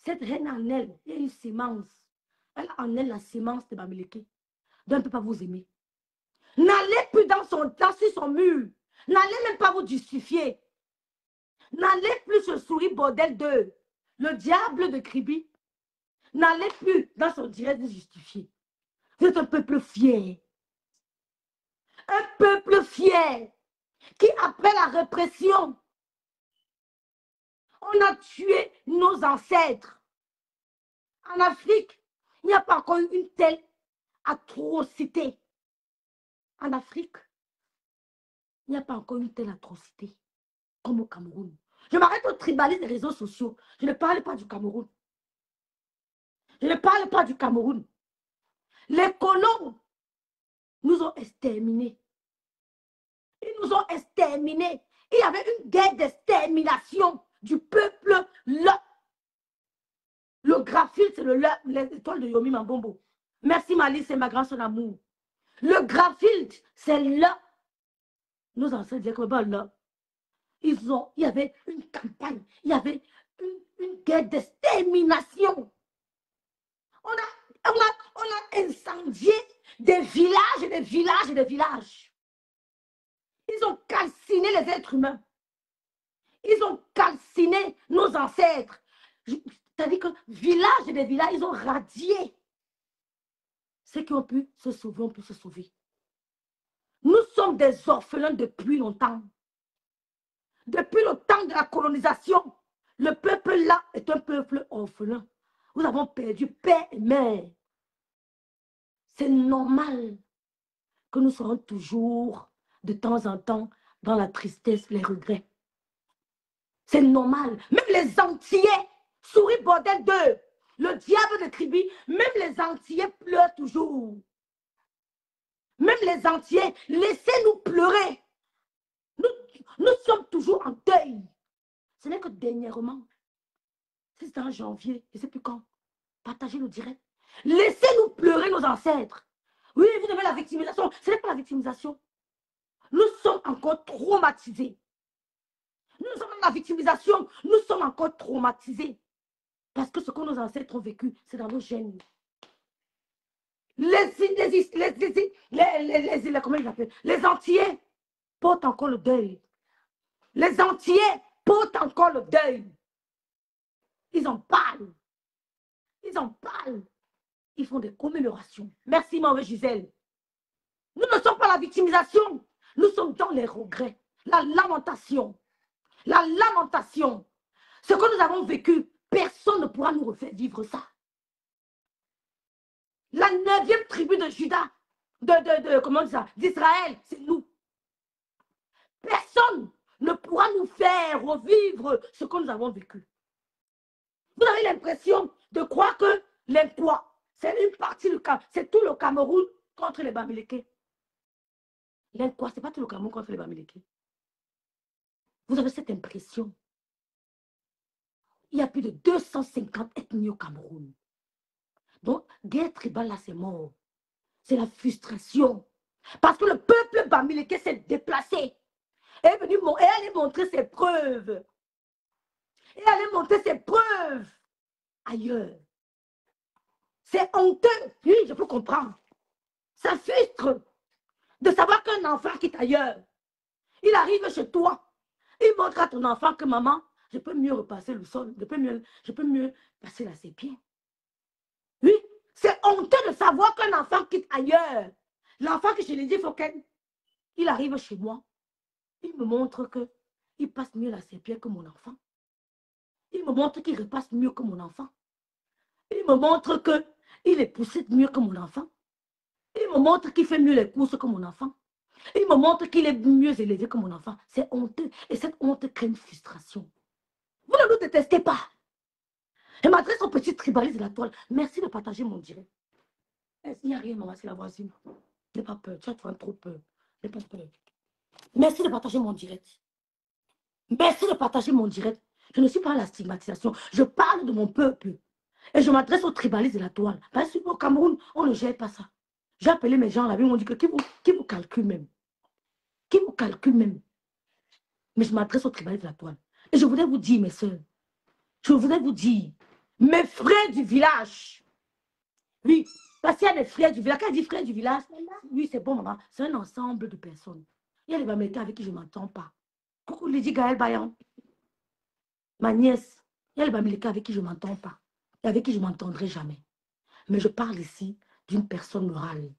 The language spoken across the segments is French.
Cette reine en elle, il y a une sémence. Elle a en elle la sémence de Bamileke. Donc, elle ne peut pas vous aimer. N'allez plus dans sur son mur. N'allez même pas vous justifier. N'allez plus sur souris bordel de le diable de Kribi. N'allez plus dans son direct vous justifier. Vous êtes un peuple fier. Un peuple fier qui, après la répression, on a tué nos ancêtres. En Afrique, il n'y a pas encore une telle atrocité. En Afrique, il n'y a pas encore une telle atrocité comme au Cameroun. Je m'arrête au tribalisme des réseaux sociaux. Je ne parle pas du Cameroun. Je ne parle pas du Cameroun. Les colons nous ont exterminés. Ils nous ont exterminés. Il y avait une guerre d'extermination du peuple là. Le graphite, c'est l'étoile de Yomi Mambombo. Merci Mali, c'est ma grande soeur d'amour. Le graphite, c'est là. Nos ancêtres disaient que là, il y avait une campagne, il y avait une guerre d'extermination. On a incendié des villages et des villages et des villages. Ils ont calciné les êtres humains. Ils ont calciné nos ancêtres. C'est-à-dire que villages et des villages, ils ont radié. Ceux qui ont pu se sauver ont pu se sauver. Nous sommes des orphelins depuis longtemps. Depuis le temps de la colonisation, le peuple là est un peuple orphelin. Nous avons perdu père et mère. C'est normal que nous serons toujours, de temps en temps, dans la tristesse, les regrets. C'est normal. Même les Antillais, souris bordel d'eux, le diable de Kribi, même les Antillais pleurent toujours. Même les Antillais, laissez-nous pleurer. Nous sommes toujours en deuil. Ce n'est que dernièrement, c'est en janvier, je ne sais plus quand, partagez le direct. Laissez-nous pleurer nos ancêtres. Oui, vous avez la victimisation. Ce n'est pas la victimisation. Nous sommes encore traumatisés. Nous sommes dans la victimisation. Nous sommes encore traumatisés. Parce que ce que nos ancêtres ont vécu, c'est dans nos gènes. Comment ils appellent? Les Antillais portent encore le deuil. Les Antillais portent encore le deuil. Ils en parlent. Ils en parlent. Ils font des commémorations. Merci, Marie Gisèle. Nous ne sommes pas la victimisation. Nous sommes dans les regrets. La lamentation. La lamentation. Ce que nous avons vécu, personne ne pourra nous refaire vivre ça. La 9e tribu de Juda, comment ça, d'Israël, c'est nous. Personne ne pourra nous faire revivre ce que nous avons vécu. Vous avez l'impression de croire que l'Impois, c'est une partie du Cameroun, c'est tout le Cameroun contre les Bamileke. L'Impois, ce n'est pas tout le Cameroun contre les Bamileke. Vous avez cette impression. Il y a plus de 250 ethnies au Cameroun. Donc, guerre tribale là, c'est mort. C'est la frustration. Parce que le peuple Bamileke s'est déplacé. Elle est venue et elle allait montrer ses preuves. Et elle allait montrer ses preuves ailleurs. C'est honteux. Oui, je peux comprendre. Ça frustre de savoir qu'un enfant quitte ailleurs. Il arrive chez toi. Il montre à ton enfant que maman, je peux mieux repasser le sol. Je peux mieux passer la sépienne. Oui, c'est honteux de savoir qu'un enfant quitte ailleurs. L'enfant que je l'ai dit, il faut qu'il arrive chez moi. Il me montre qu'il passe mieux la sépienne que mon enfant. Il me montre qu'il repasse mieux que mon enfant. Il me montre qu'il est poussé mieux que mon enfant. Il me montre qu'il fait mieux les courses que mon enfant. Il me montre qu'il est mieux élevé que mon enfant. C'est honteux. Et cette honte crée une frustration. Vous ne nous détestez pas. Je m'adresse au petit tribaliste de la toile. Merci de partager mon direct. Il n'y a rien, maman, c'est la voisine. N'aie pas peur. Tu as trop peur. N'aie pas peur. Merci de partager mon direct. Merci de partager mon direct. Je ne suis pas à la stigmatisation. Je parle de mon peuple. Et je m'adresse aux tribalistes de la toile. Parce qu'au Cameroun, on ne gère pas ça. J'ai appelé mes gens là-bas, ils m'ont dit que qui vous calcule même. Qui vous calcule même. Mais je m'adresse aux tribalistes de la toile. Et je voudrais vous dire, mes soeurs, je voudrais vous dire, Mes frères du village. Oui, parce qu'il y a des frères du village. Quand elle dit frères du village, oui, c'est bon, maman. C'est un ensemble de personnes. Il y a les Bamileke avec qui je ne m'entends pas. Coucou Lydie Gaël Bayan, ma nièce. Il y a les Bamileke avec qui je ne m'entends pas. Et avec qui je ne m'entendrai jamais. Mais je parle ici d'une personne morale,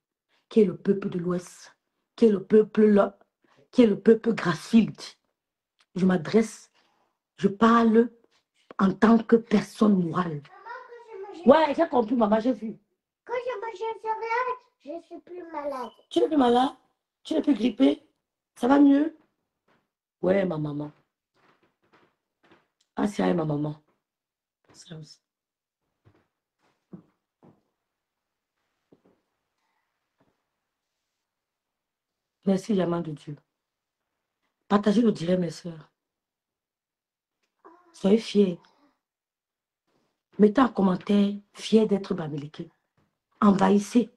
qui est le peuple de l'Ouest, qui est le peuple là, qui est le peuple Grassfield. Je m'adresse, je parle en tant que personne morale. Ouais, j'ai compris, maman, j'ai vu. Quand je mange un céréales, je suis plus malade. Tu n'es plus malade? Tu n'es plus grippé? Ça va mieux? Ouais, ma maman. Ah, c'est ma maman. Merci, Yaman de Dieu. Partagez le direct, mes soeurs. Soyez fiers. Mettez en commentaire, fiers d'être Bamileke. Envahissez.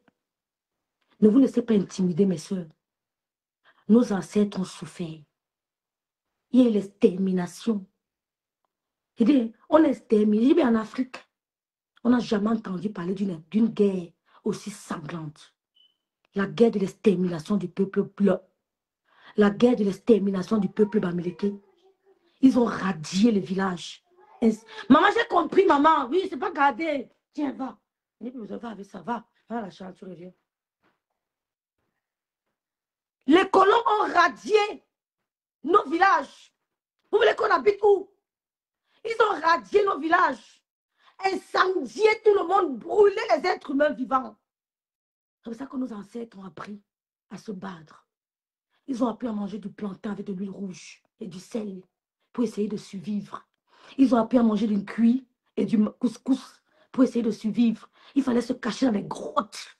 Ne vous laissez pas intimider, mes soeurs. Nos ancêtres ont souffert. Il y a l'extermination. On extermine. En Afrique, on n'a jamais entendu parler d'une guerre aussi sanglante. La guerre de l'extermination du peuple blanc. La guerre de l'extermination du peuple Bamileke. Ils ont radié le village. Maman, j'ai compris, maman. Oui, c'est pas gardé. Tiens, va. Va avec ça, va. Va à la chambre, tu reviens. Les colons ont radié nos villages. Vous voulez qu'on habite où? Ils ont radié nos villages. Incendié tout le monde, brûlé les êtres humains vivants. C'est pour ça que nos ancêtres ont appris à se battre. Ils ont appris à manger du plantain avec de l'huile rouge et du sel pour essayer de survivre. Ils ont appris à manger du cuit et du couscous pour essayer de survivre. Il fallait se cacher dans les grottes.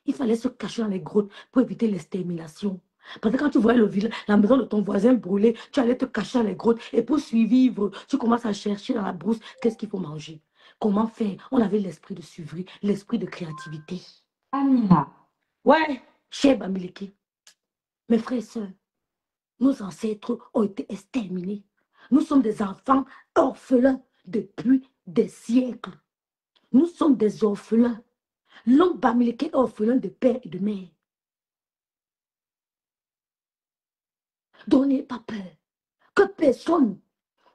Il fallait se cacher dans les grottes pour éviter l'extermination. Parce que quand tu voyais la maison de ton voisin brûlée, tu allais te cacher dans les grottes. Et pour survivre, tu commences à chercher dans la brousse qu'est-ce qu'il faut manger. Comment faire? On avait l'esprit de survie, l'esprit de créativité. Amina. Ouais, cher Bamileke. Mes frères et sœurs, nos ancêtres ont été exterminés. Nous sommes des enfants orphelins depuis des siècles. Nous sommes des orphelins. L'homme Bamileke est orphelin de père et de mère. Donnez pas peur. Que personne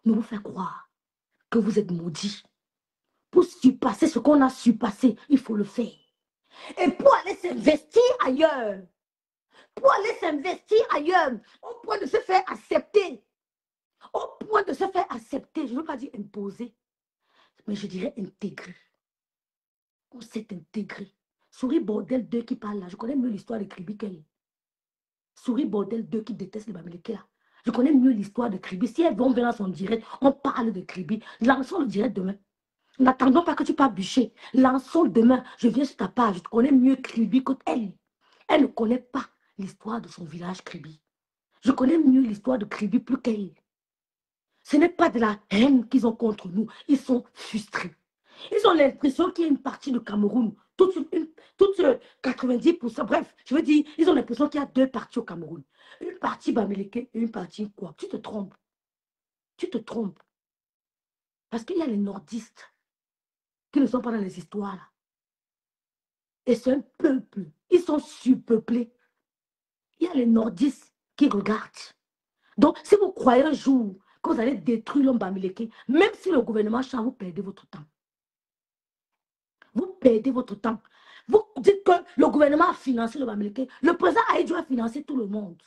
ne vous fait croire que vous êtes maudits. Pour surpasser ce qu'on a surpassé, il faut le faire. Et pour aller s'investir ailleurs, au point de se faire accepter, je ne veux pas dire imposer, mais je dirais intégrer. On s'est intégré. Souris Bordel 2 qui parle là, je connais mieux l'histoire de Kribi qu'elle. Souris Bordel 2 qui déteste les Bamileke là. Je connais mieux l'histoire de Kribi. Si elles vont venir dans son direct, on parle de Kribi. Lançons le direct demain. N'attendons pas que tu parles bûcher. Lançons demain. Je viens sur ta page. Je connais mieux Kribi qu'elle. Elle ne connaît pas l'histoire de son village Kribi. Je connais mieux l'histoire de Kribi plus qu'elle. Ce n'est pas de la haine qu'ils ont contre nous. Ils sont frustrés. Ils ont l'impression qu'il y a une partie du Cameroun, toute 90%, bref, je veux dire, ils ont l'impression qu'il y a deux parties au Cameroun. Une partie Bamileke et une partie quoi? Tu te trompes. Tu te trompes. Parce qu'il y a les nordistes qui ne sont pas dans les histoires là. Et c'est un peuple. Ils sont surpeuplés. Il y a les nordistes qui regardent. Donc, si vous croyez un jour que vous allez détruire l'homme Bamileke, même si le gouvernement change, vous perdez votre temps. Vous perdez votre temps. Vous dites que le gouvernement a financé le Bamileke. Le président Aïdjo a financé tout le monde.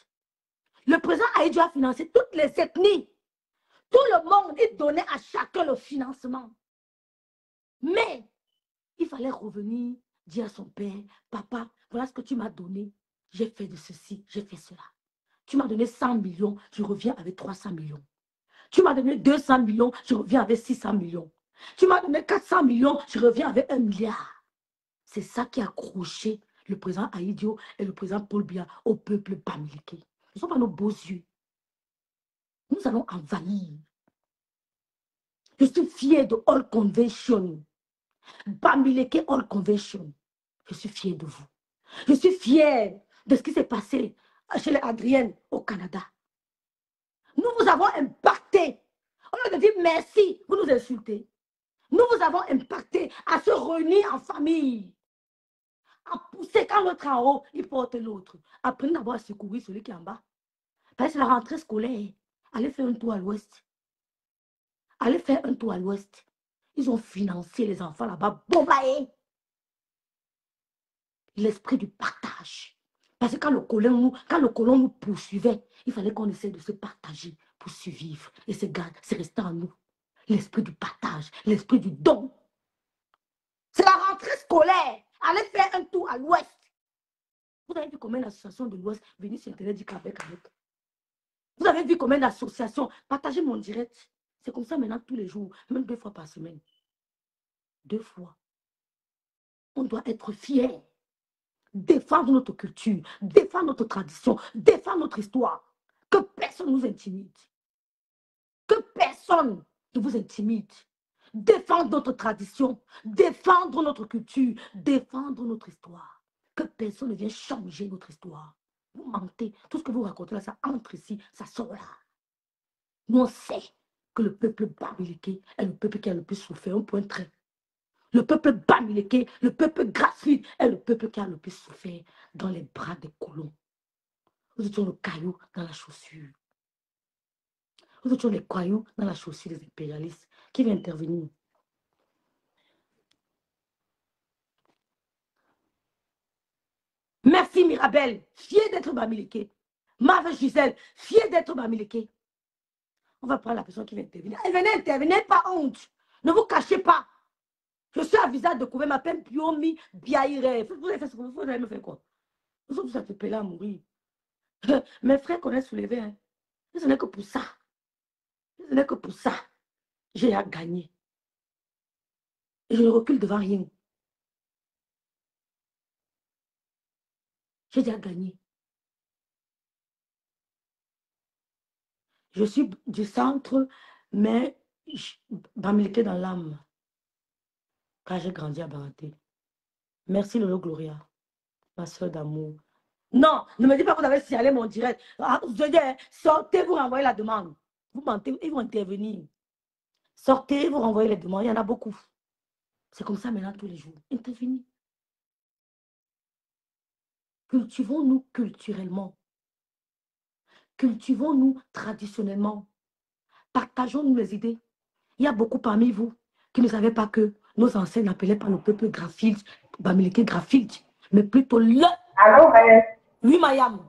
Le président Aïdjo a financé toutes les ethnies. Tout le monde, il donnait à chacun le financement. Mais il fallait revenir, dire à son père, papa, voilà ce que tu m'as donné. J'ai fait de ceci, j'ai fait cela. Tu m'as donné 100 millions, je reviens avec 300 millions. Tu m'as donné 200 millions, je reviens avec 600 millions. Tu m'as donné 400 millions, je reviens avec 1 milliard. C'est ça qui a accroché le président Aïdjo et le président Paul Biya au peuple Bamileke. Ce ne sont pas nos beaux yeux. Nous allons envahir. Je suis fier de All Convention. Bamileke All Convention. Je suis fier de vous. Je suis fier de ce qui s'est passé chez les Adriennes au Canada. Nous vous avons impacté. On a dit merci, vous nous insultez. Nous vous avons impacté à se réunir en famille, à pousser quand l'autre est en haut, il porte l'autre. Apprenez d'abord à secourir celui qui est en bas. Parce que c'est la rentrée scolaire. Allez faire un tour à l'ouest. Allez faire un tour à l'ouest. Ils ont financé les enfants là-bas. Bombaye. L'esprit du partage. Parce que quand le colon nous poursuivait, il fallait qu'on essaie de se partager pour survivre. Et c'est resté en nous. L'esprit du partage, l'esprit du don. C'est la rentrée scolaire. Allez faire un tour à l'ouest. Vous avez vu combien d'associations de l'ouest venir sur Internet du Québec avec. Vous avez vu combien d'associations. Partagez mon direct. C'est comme ça maintenant tous les jours, même 2 fois par semaine. 2 fois. On doit être fiers. Défendre notre culture, défendre notre tradition, défendre notre histoire. Que personne ne nous intimide. Que personne ne vous intimide. Défendre notre tradition, défendre notre culture, défendre notre histoire. Que personne ne vienne changer notre histoire. Vous mentez. Tout ce que vous racontez là, ça entre ici, ça sort là. Nous, on sait que le peuple bamileke est le peuple qui a le plus souffert. Un point trait. Le peuple bamileke, le peuple gratuit est le peuple qui a le plus souffert dans les bras des colons. Nous étions le caillou dans la chaussure. Nous étions les cailloux dans la chaussure des impérialistes. Qui va intervenir? Merci Mirabel, fier d'être bamileke. Marve Gisèle, fier d'être bamileke. On va prendre la personne qui va intervenir. Venez intervenir, pas honte. Ne vous cachez pas. Je suis à visage de couvert, m'appelle Piomi Biaïre. Vous avez fait ce que vous avez me fait quoi? Vous autres, vous êtes appelés à mourir. Mes frères connaissent soulever. Hein. Ce n'est que pour ça. Ce n'est que pour ça. J'ai à gagner. Et je ne recule devant rien. J'ai déjà gagné. Je suis du centre, mais bamileke dans l'âme. Car j'ai grandi à Baraté. Merci Lolo Gloria, ma soeur d'amour. Non, ne me dites pas que vous avez signalé mon direct. Ah, je dis, sortez, vous renvoyez la demande. Vous mentez, ils vont intervenir. Sortez, vous renvoyez les demandes. Il y en a beaucoup. C'est comme ça maintenant tous les jours. Intervenir. Cultivons-nous culturellement. Cultivons-nous traditionnellement. Partageons-nous les idées. Il y a beaucoup parmi vous qui ne savaient pas que nos ancêtres n'appelaient pas le peuple Grafield, Bamileke Grafield, mais plutôt le. Alors, Oui, Mayam.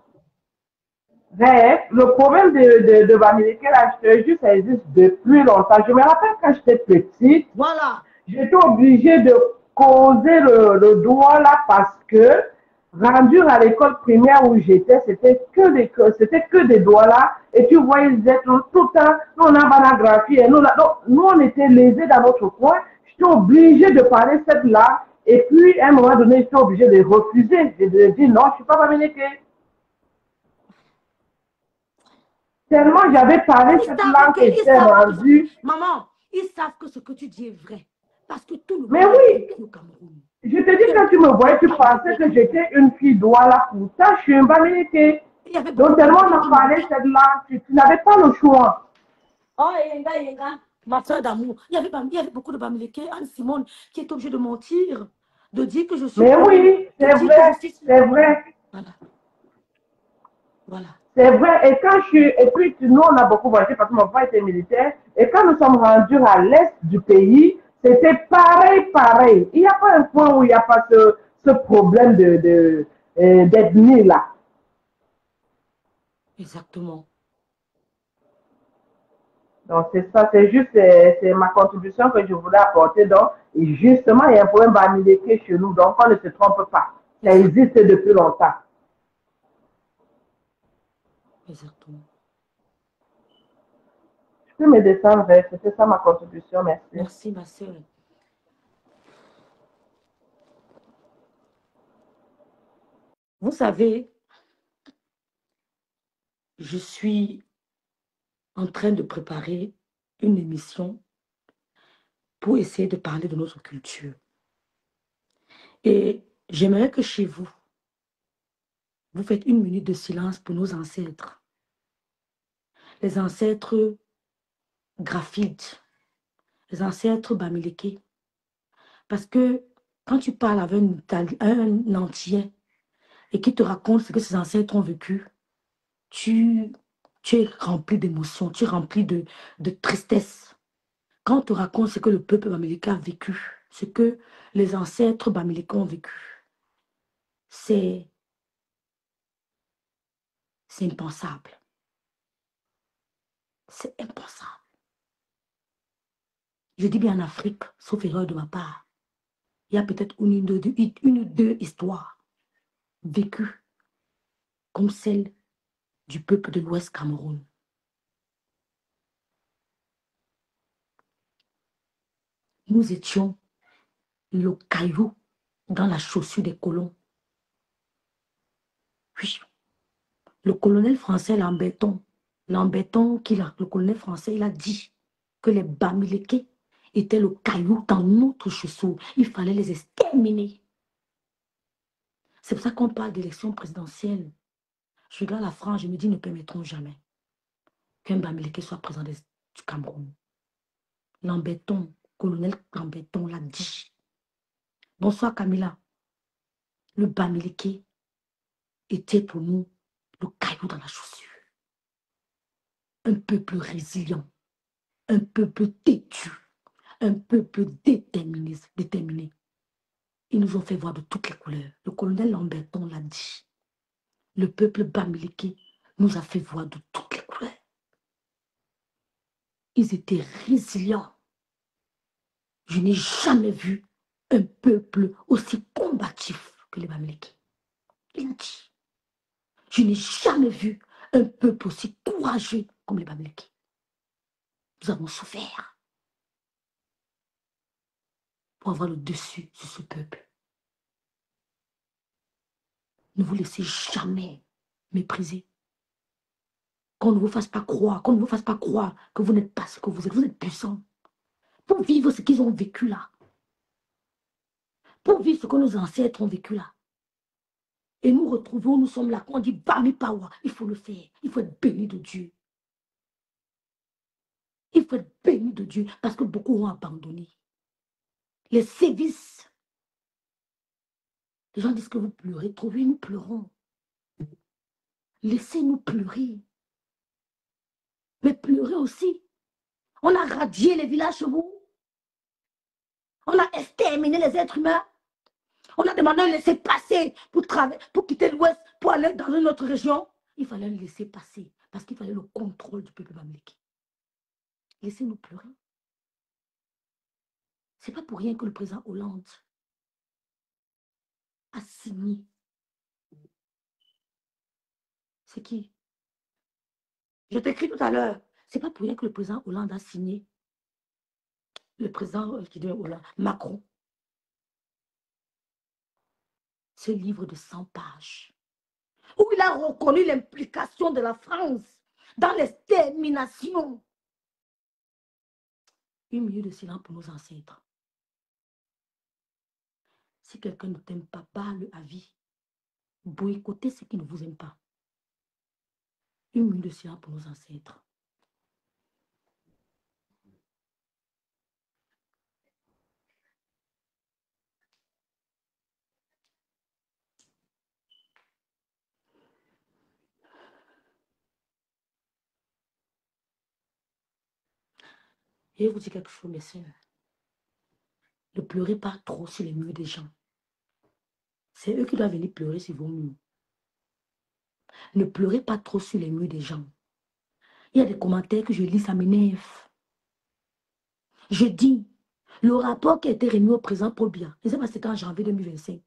Le problème de Bamileke, là, je te jure, ça existe depuis longtemps. Je me rappelle quand j'étais petite, Voilà. j'étais obligée de causer le doigt là parce que, rendu à l'école primaire où j'étais, c'était que des doigts là. Et tu vois, ils étaient tout le temps, nous on a banagraphie. Et nous, là, donc, nous, on était lésés dans notre coin. J'étais obligée de parler cette là. Et puis, à un moment donné, j'étais obligée de refuser. Je dis non, je ne suis pas Bamileke. Tellement j'avais parlé cette langue que j'étais rendue. Maman, ils savent que ce que tu dis est vrai. Parce que tout le monde Mais oui, au Cameroun. je te dis, quand tu me voyais, tu pensais que j'étais une fille douala. Pour ça, je suis un Bamileke. Donc, tellement on a parlé cette langue, tu n'avais pas le choix. Oh, Yenga, ma soeur d'amour. Il y avait beaucoup de Bamileke, Anne-Simone, qui est obligée de mentir, de dire que je suis. Mais oui, c'est vrai, c'est vrai. Voilà. Voilà. C'est vrai. Et quand je suis. Et puis, nous, on a beaucoup voyagé parce que mon père était militaire. Et quand nous sommes rendus à l'est du pays, c'était pareil, pareil. Il n'y a pas un point où il n'y a pas ce problème d'ethnie là. Exactement. Donc, c'est ça, c'est juste c'est ma contribution que je voulais apporter. Donc, et justement, il y a un problème bamileke chez nous. Donc, on ne se trompe pas. Ça existe depuis longtemps. Exactement. Je peux me descendre, c'était ça ma contribution. Merci. Merci, ma soeur. Vous savez, je suis en train de préparer une émission pour essayer de parler de notre culture. Et j'aimerais que chez vous, vous faites 1 minute de silence pour nos ancêtres. Les ancêtres graphites, les ancêtres Bamileke. Parce que quand tu parles avec un entier et qui te raconte ce que ses ancêtres ont vécu, tu es rempli d'émotions, tu es rempli de tristesse. Quand on te raconte ce que le peuple bamileke a vécu, ce que les ancêtres bamileke ont vécu, c'est impensable. C'est impensable. Je dis bien en Afrique, sauf erreur de ma part. Il y a peut-être une ou deux histoires vécues comme celle du peuple de l'Ouest Cameroun. Nous étions le caillou dans la chaussure des colons. Oui. Le colonel français Lamberton, le colonel français, il a dit que les Bamileke étaient le caillou dans notre chaussure. Il fallait les exterminer. C'est pour ça qu'on parle d'élection présidentielle. Je regarde la France, je me dis, ne permettront jamais qu'un Bamileke soit président du Cameroun. Lamberton, colonel Lamberton l'a dit. Bonsoir Camilla. Le Bamileke était pour nous le caillou dans la chaussure. Un peuple résilient, un peuple têtu, un peuple déterminé. Ils nous ont fait voir de toutes les couleurs. Le colonel Lamberton l'a dit. Le peuple Bamileke nous a fait voir de toutes les couleurs. Ils étaient résilients. Je n'ai jamais vu un peuple aussi combatif que les Bamileke. Il a dit. Je n'ai jamais vu un peuple aussi courageux comme les Bamileke. Nous avons souffert pour avoir le dessus sur ce peuple. Ne vous laissez jamais mépriser. Qu'on ne vous fasse pas croire, que vous n'êtes pas ce que vous êtes. Vous êtes puissant. Pour vivre ce qu'ils ont vécu là. Pour vivre ce que nos ancêtres ont vécu là. Et nous retrouvons, nous sommes là, quand on dit Bami Power, il faut le faire. Il faut être béni de Dieu. Il faut être béni de Dieu parce que beaucoup ont abandonné. Les sévices. Les gens disent que vous pleurez. Trouvez, nous pleurons. Laissez-nous pleurer. Mais pleurez aussi. On a radié les villages chez vous. On a exterminé les êtres humains. On a demandé de laisser passer pour quitter l'Ouest, pour aller dans une autre région. Il fallait le laisser passer parce qu'il fallait le contrôle du peuple bamileke. Laissez-nous pleurer. Ce n'est pas pour rien que le président Hollande a signé. C'est qui? Je t'écris tout à l'heure. Ce n'est pas pour rien que le président Hollande a signé. Le président qui dit Hollande, Macron. Ce livre de 100 pages. Où il a reconnu l'implication de la France dans l'extermination. Une minute de silence pour nos ancêtres. Si quelqu'un ne t'aime pas, parle à vie. Boycottez ceux qui ne vous aiment pas. Une minute de silence pour nos ancêtres. Et je vous dis quelque chose, mes soeurs. Ne pleurez pas trop sur les murs des gens. C'est eux qui doivent venir pleurer sur vos murs. Ne pleurez pas trop sur les murs des gens. Il y a des commentaires que je lis, ça m'énerve. Je dis, le rapport qui a été remis au président Paul Biya, je ne sais pas, c'était en janvier 2025.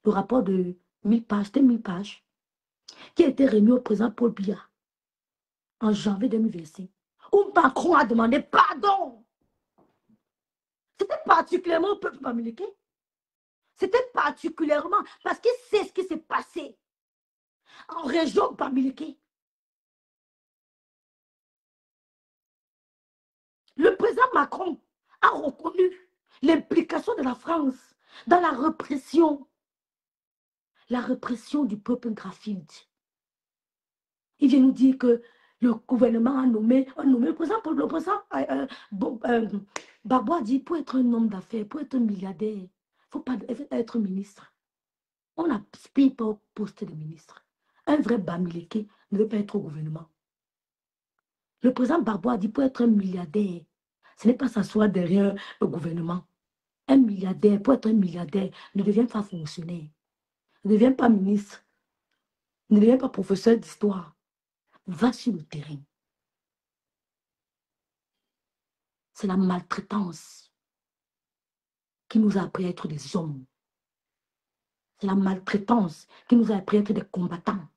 Le rapport de 1000 pages, c'était 1000 pages, qui a été remis au président Paul Biya en janvier 2025, où Macron a demandé pardon. C'était particulièrement au peuple bamileke. C'était particulièrement parce qu'il sait ce qui s'est passé en région bamileke. Le président Macron a reconnu l'implication de la France dans la répression du peuple graphite. Il vient nous dire que Le gouvernement a nommé le président, Gbagbo a dit, pour être un homme d'affaires, pour être un milliardaire, il ne faut pas être ministre. On n'aspire pas au poste de ministre. Un vrai Bamileke ne veut pas être au gouvernement. Le président Gbagbo a dit, pour être un milliardaire, ce n'est pas s'asseoir derrière le gouvernement. Un milliardaire, pour être un milliardaire, ne devient pas fonctionnaire, ne devient pas ministre, ne devient pas professeur d'histoire. Va sur le terrain. C'est la maltraitance qui nous a appris à être des hommes. C'est la maltraitance qui nous a appris à être des combattants.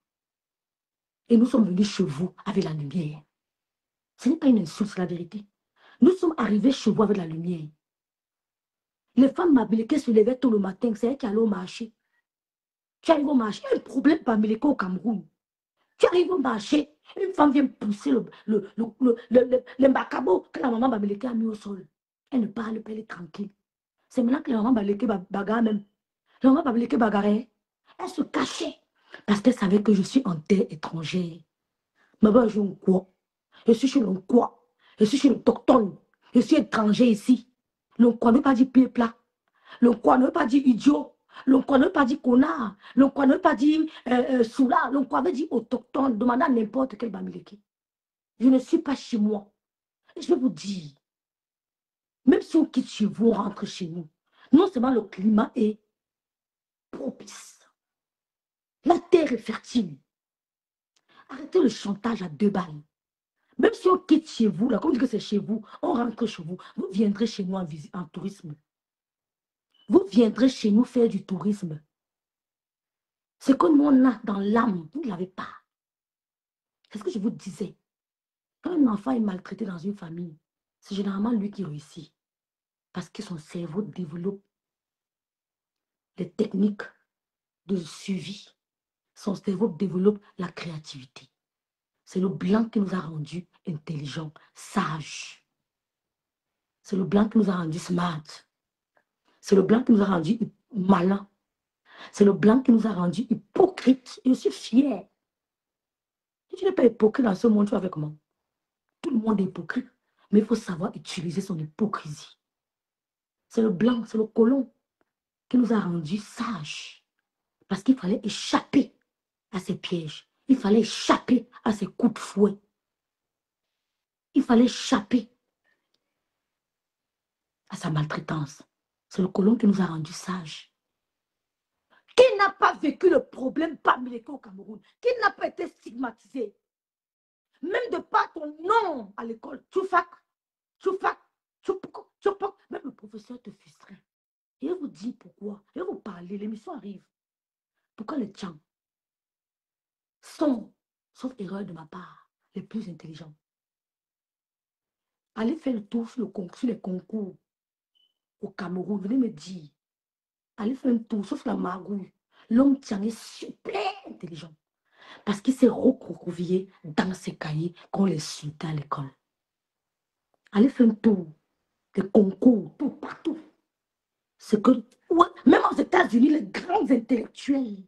Et nous sommes venus chez vous avec la lumière. Ce n'est pas une insulte, c'est la vérité. Nous sommes arrivés chez vous avec la lumière. Les femmes Bamileke se levaient tôt le matin, c'est elles qui allaient au marché. Tu arrives au marché, il y a un problème Bamileke au Cameroun. Tu arrives au marché, une femme vient pousser le macabo que la maman Bamileke a mis au sol. Elle ne parle pas, elle est tranquille. C'est maintenant que la maman Bamileke bagarre même. La maman Bamileke bagarre, elle se cachait parce qu'elle savait que je suis en terre étrangère. Mais je suis quoi? Je suis chez le quoi? Je suis chez le l'autochtone. Je suis étranger ici. Le quoi ne veut pas dire pied plat. Le quoi ne veut pas dire idiot. Le quoi ne veut pas dire connard. Le quoi ne veut pas dire soula. Le quoi veut dire autochtone. Demandez à n'importe quel Bamileke. Je ne suis pas chez moi. Et je vais vous dire, même si on quitte chez vous, on rentre chez nous. Non seulement le climat est propice. La terre est fertile. Arrêtez le chantage à 2 balles. Même si on quitte chez vous, là, comme on dit que c'est chez vous, on rentre chez vous, vous viendrez chez nous en tourisme. Vous viendrez chez nous faire du tourisme. Ce que nous on a dans l'âme, vous ne l'avez pas. C'est ce que je vous disais. Quand un enfant est maltraité dans une famille, c'est généralement lui qui réussit. Parce que son cerveau développe les techniques de suivi. Son cerveau développe la créativité. C'est le blanc qui nous a rendus intelligents, sages. C'est le blanc qui nous a rendus smart. C'est le blanc qui nous a rendus malins. C'est le blanc qui nous a rendus hypocrites. Et je suis fier. Si tu n'es pas hypocrite dans ce monde, tu vas faire comment? Tout le monde est hypocrite. Mais il faut savoir utiliser son hypocrisie. C'est le blanc, c'est le colon qui nous a rendus sages. Parce qu'il fallait échapper à ses pièges. Il fallait échapper à ses coups de fouet. Il fallait échapper à sa maltraitance. C'est le colon qui nous a rendus sages. Qui n'a pas vécu le problème Bamileke au Cameroun? Qui n'a pas été stigmatisé? Même de par ton nom à l'école, Tchoufak, même le professeur te frustrait. Et je vous dis pourquoi. Je vais vous parler, l'émission arrive. Pourquoi les Tchans sont, sauf erreur de ma part, les plus intelligents? Allez faire le tour sur les concours au Cameroun. Venez me dire. Allez faire un tour, sauf la magouille. L'homme Tchang est super intelligent. Parce qu'il s'est recroquevillé dans ses cahiers qu'on les suitait à l'école. Allez faire un tour. Des concours, tout, partout. C'est que, ouais, même aux États-Unis, les grands intellectuels.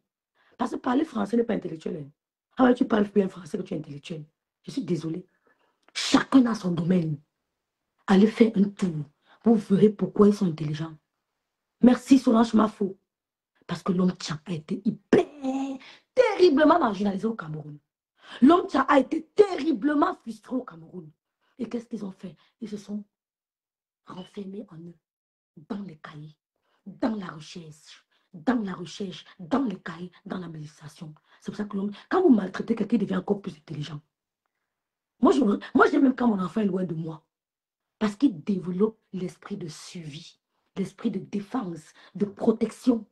Parce que parler français n'est pas intellectuel. Hein. Ah ouais, tu parles bien français que tu es intellectuel. Je suis désolée. Chacun a son domaine. Allez faire un tour. Vous verrez pourquoi ils sont intelligents. Merci Solange Mafo. Parce que l'homme Tchang a été hyper, terriblement marginalisé au Cameroun. L'homme Tchang a été terriblement frustré au Cameroun. Et qu'est-ce qu'ils ont fait? Ils se sont renfermés en eux, dans les cahiers, dans la recherche, dans les cahiers, dans la méditation. C'est pour ça que l'homme, quand vous maltraitez quelqu'un, il devient encore plus intelligent. Moi, j'aime même quand mon enfant est loin de moi. Parce qu'il développe l'esprit de suivi, l'esprit de défense, de protection.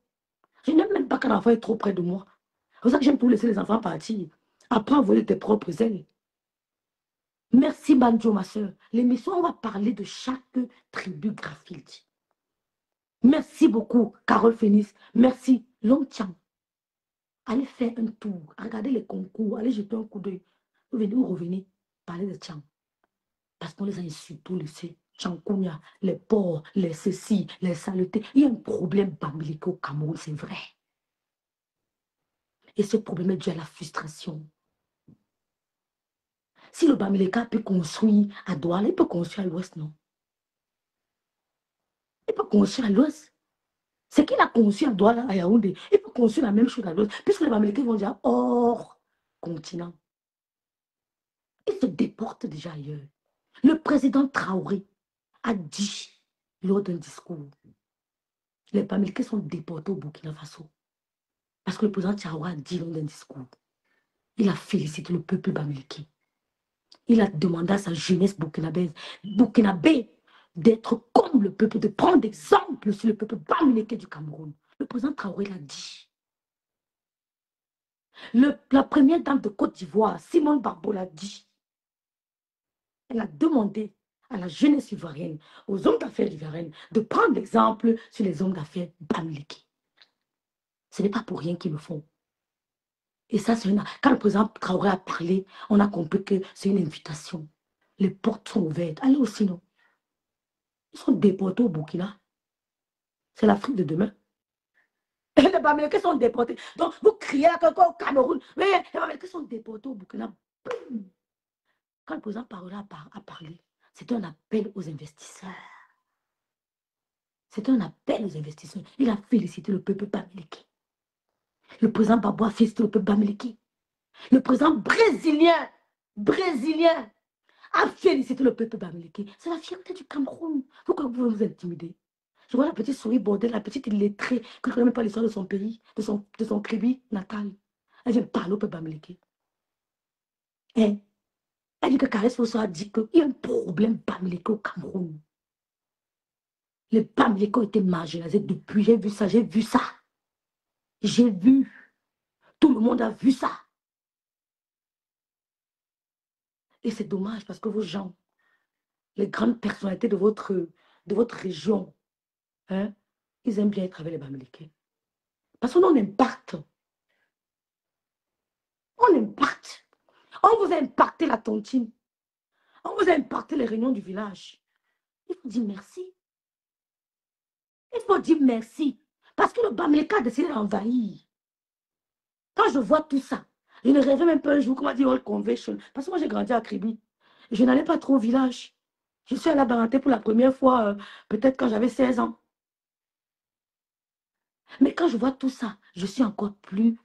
Je n'aime même pas quand l'enfant est trop près de moi. C'est pour ça que j'aime tout laisser les enfants partir. Apprends à voler tes propres ailes. Merci Banjo, ma soeur. L'émission, on va parler de chaque tribu Garfield. Merci beaucoup, Carole Phoenix. Merci, Long Tchang. Allez faire un tour. Regardez les concours. Allez jeter un coup d'œil. Vous revenez parler de Tchang. Parce qu'on les a insultés, laissés. Tchankounia, les porcs, les ceci, les saletés. Il y a un problème Bamileke au Cameroun, c'est vrai. Et ce problème est dû à la frustration. Si le Bamileka peut construire à Douala, il peut construire à l'ouest, non? Il peut construire à l'ouest. Ce qu'il a conçu à Douala, à Yaoundé, il peut construire la même chose à l'ouest, puisque les Bamilekés vont déjà hors continent. Ils se déportent déjà ailleurs. Le président Traoré a dit lors d'un discours, les Bamilekés sont déportés au Burkina Faso. Parce que le président Traoré a dit lors d'un discours, il a félicité le peuple bamileke. Il a demandé à sa jeunesse burkinabé d'être comme le peuple, de prendre exemple sur le peuple bamileke du Cameroun. Le président Traoré l'a dit. La première dame de Côte d'Ivoire, Simone Barbeau, l'a dit. Elle a demandé à la jeunesse ivoirienne, aux hommes d'affaires ivoiriennes, de prendre l'exemple sur les hommes d'affaires bamileke. Ce n'est pas pour rien qu'ils le font. Et ça, quand le président Traoré a parlé, on a compris que c'est une invitation. Les portes sont ouvertes. Allez aussi, non? Ils sont déportés au Burkina. C'est l'Afrique de demain. Les Bamilekés sont déportés. Donc, vous criez au Cameroun. Mais les Bamilekés sont déportés au Burkina. Boum. Quand le président Traoré a parlé, c'était un appel aux investisseurs. C'était un appel aux investisseurs. Il a félicité le peuple bamileke. Le président Babou a félicité le peuple bamileke. Le président brésilien, a félicité le peuple bamileke. C'est la fierté du Cameroun. Pourquoi vous pouvez vous intimider? Je vois la petite souris bordelle, la petite illettrée, qui ne connaît même pas l'histoire de son pays, de son tribu natal. Elle vient parler au peuple bamileke. Elle dit que Caresse Fosso a dit qu'il y a un problème bamileke au Cameroun. Les bamileke ont été marginalisés depuis. J'ai vu ça. J'ai vu. Tout le monde a vu ça. Et c'est dommage parce que vos gens, les grandes personnalités de votre région, hein, ils aiment bien être avec les bamileke. Parce qu'on impacte. On impacte. On vous a impacté la tontine. On vous a impacté les réunions du village. Il faut dire merci. Il faut dire merci. Parce que le Bamileke a décidé d'envahir. Quand je vois tout ça, je ne rêvais même pas un jour, comment dire, All Convention. Parce que moi, j'ai grandi à Kribi. Je n'allais pas trop au village. Je suis allée à Baranté pour la première fois, peut-être quand j'avais 16 ans. Mais quand je vois tout ça, je suis encore plus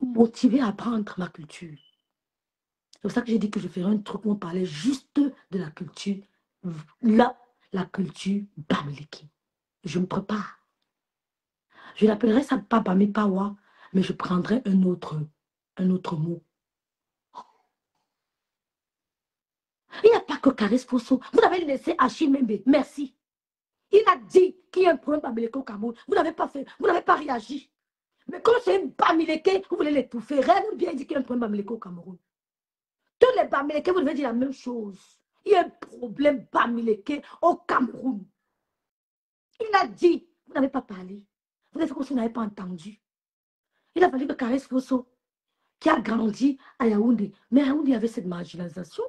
motivée à apprendre ma culture. C'est pour ça que j'ai dit que je ferais un truc où on parlait juste de la culture. Là, la culture bamileke. Je me prépare. Je l'appellerai ça pas Bamipawa, mais je prendrai un autre mot. Il n'y a pas que Caresse Fosso. Vous avez laissé Achille Membe. Merci. Il a dit qu'il y a un problème bamileke au Cameroun. Vous n'avez pas fait, vous n'avez pas réagi. Mais quand c'est un bamileke, vous voulez l'étouffer. Rien bien dit qu'il y a un problème bamileke au Cameroun. Tous les bamileke, vous devez dire la même chose. Il y a un problème bamileke au Cameroun. Il a dit, vous n'avez pas parlé. Vous avez fait comme si vous n'avez pas entendu. Il a fallu que Caresse Fosso, qui a grandi à Yaoundé, mais à Yaoundé, il y avait cette marginalisation.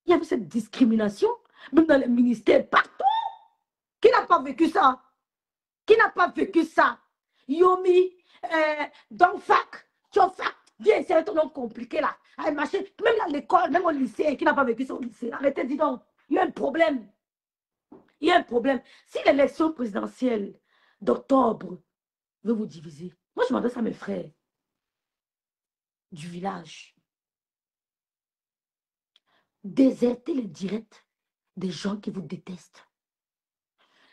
Il y avait cette discrimination, même dans les ministères, partout. Qui n'a pas vécu ça? Qui n'a pas vécu ça? Yomi, Donfak, Tchofak, viens, c'est un nom compliqué là. Même à l'école, même au lycée, qui n'a pas vécu ça au lycée? Arrêtez, dis donc, il y a un problème. Il y a un problème. Si l'élection présidentielle d'octobre veut vous diviser, moi je m'adresse à mes frères du village. Désertez les directs des gens qui vous détestent.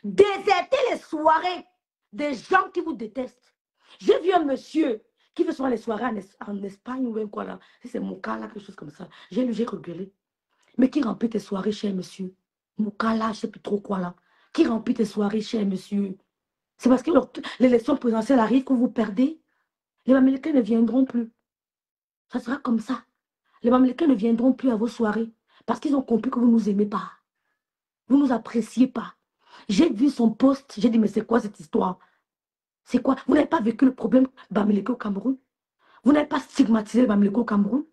Désertez les soirées des gens qui vous détestent. J'ai vu un monsieur qui fait souvent les soirées en Espagne ou même quoi là. Si c'est Moukala, quelque chose comme ça. J'ai regardé. Mais qui remplit tes soirées, cher monsieur? Moukala, je ne sais plus trop quoi là. Qui remplit tes soirées, cher monsieur? C'est parce que l'élection présidentielle arrive que vous perdez. Les Bamilekés ne viendront plus. Ça sera comme ça. Les Bamilekés ne viendront plus à vos soirées. Parce qu'ils ont compris que vous ne nous aimez pas. Vous ne nous appréciez pas. J'ai vu son post, j'ai dit, mais c'est quoi cette histoire? C'est quoi? Vous n'avez pas vécu le problème bamileke au Cameroun? Vous n'avez pas stigmatisé les bamileke au Cameroun?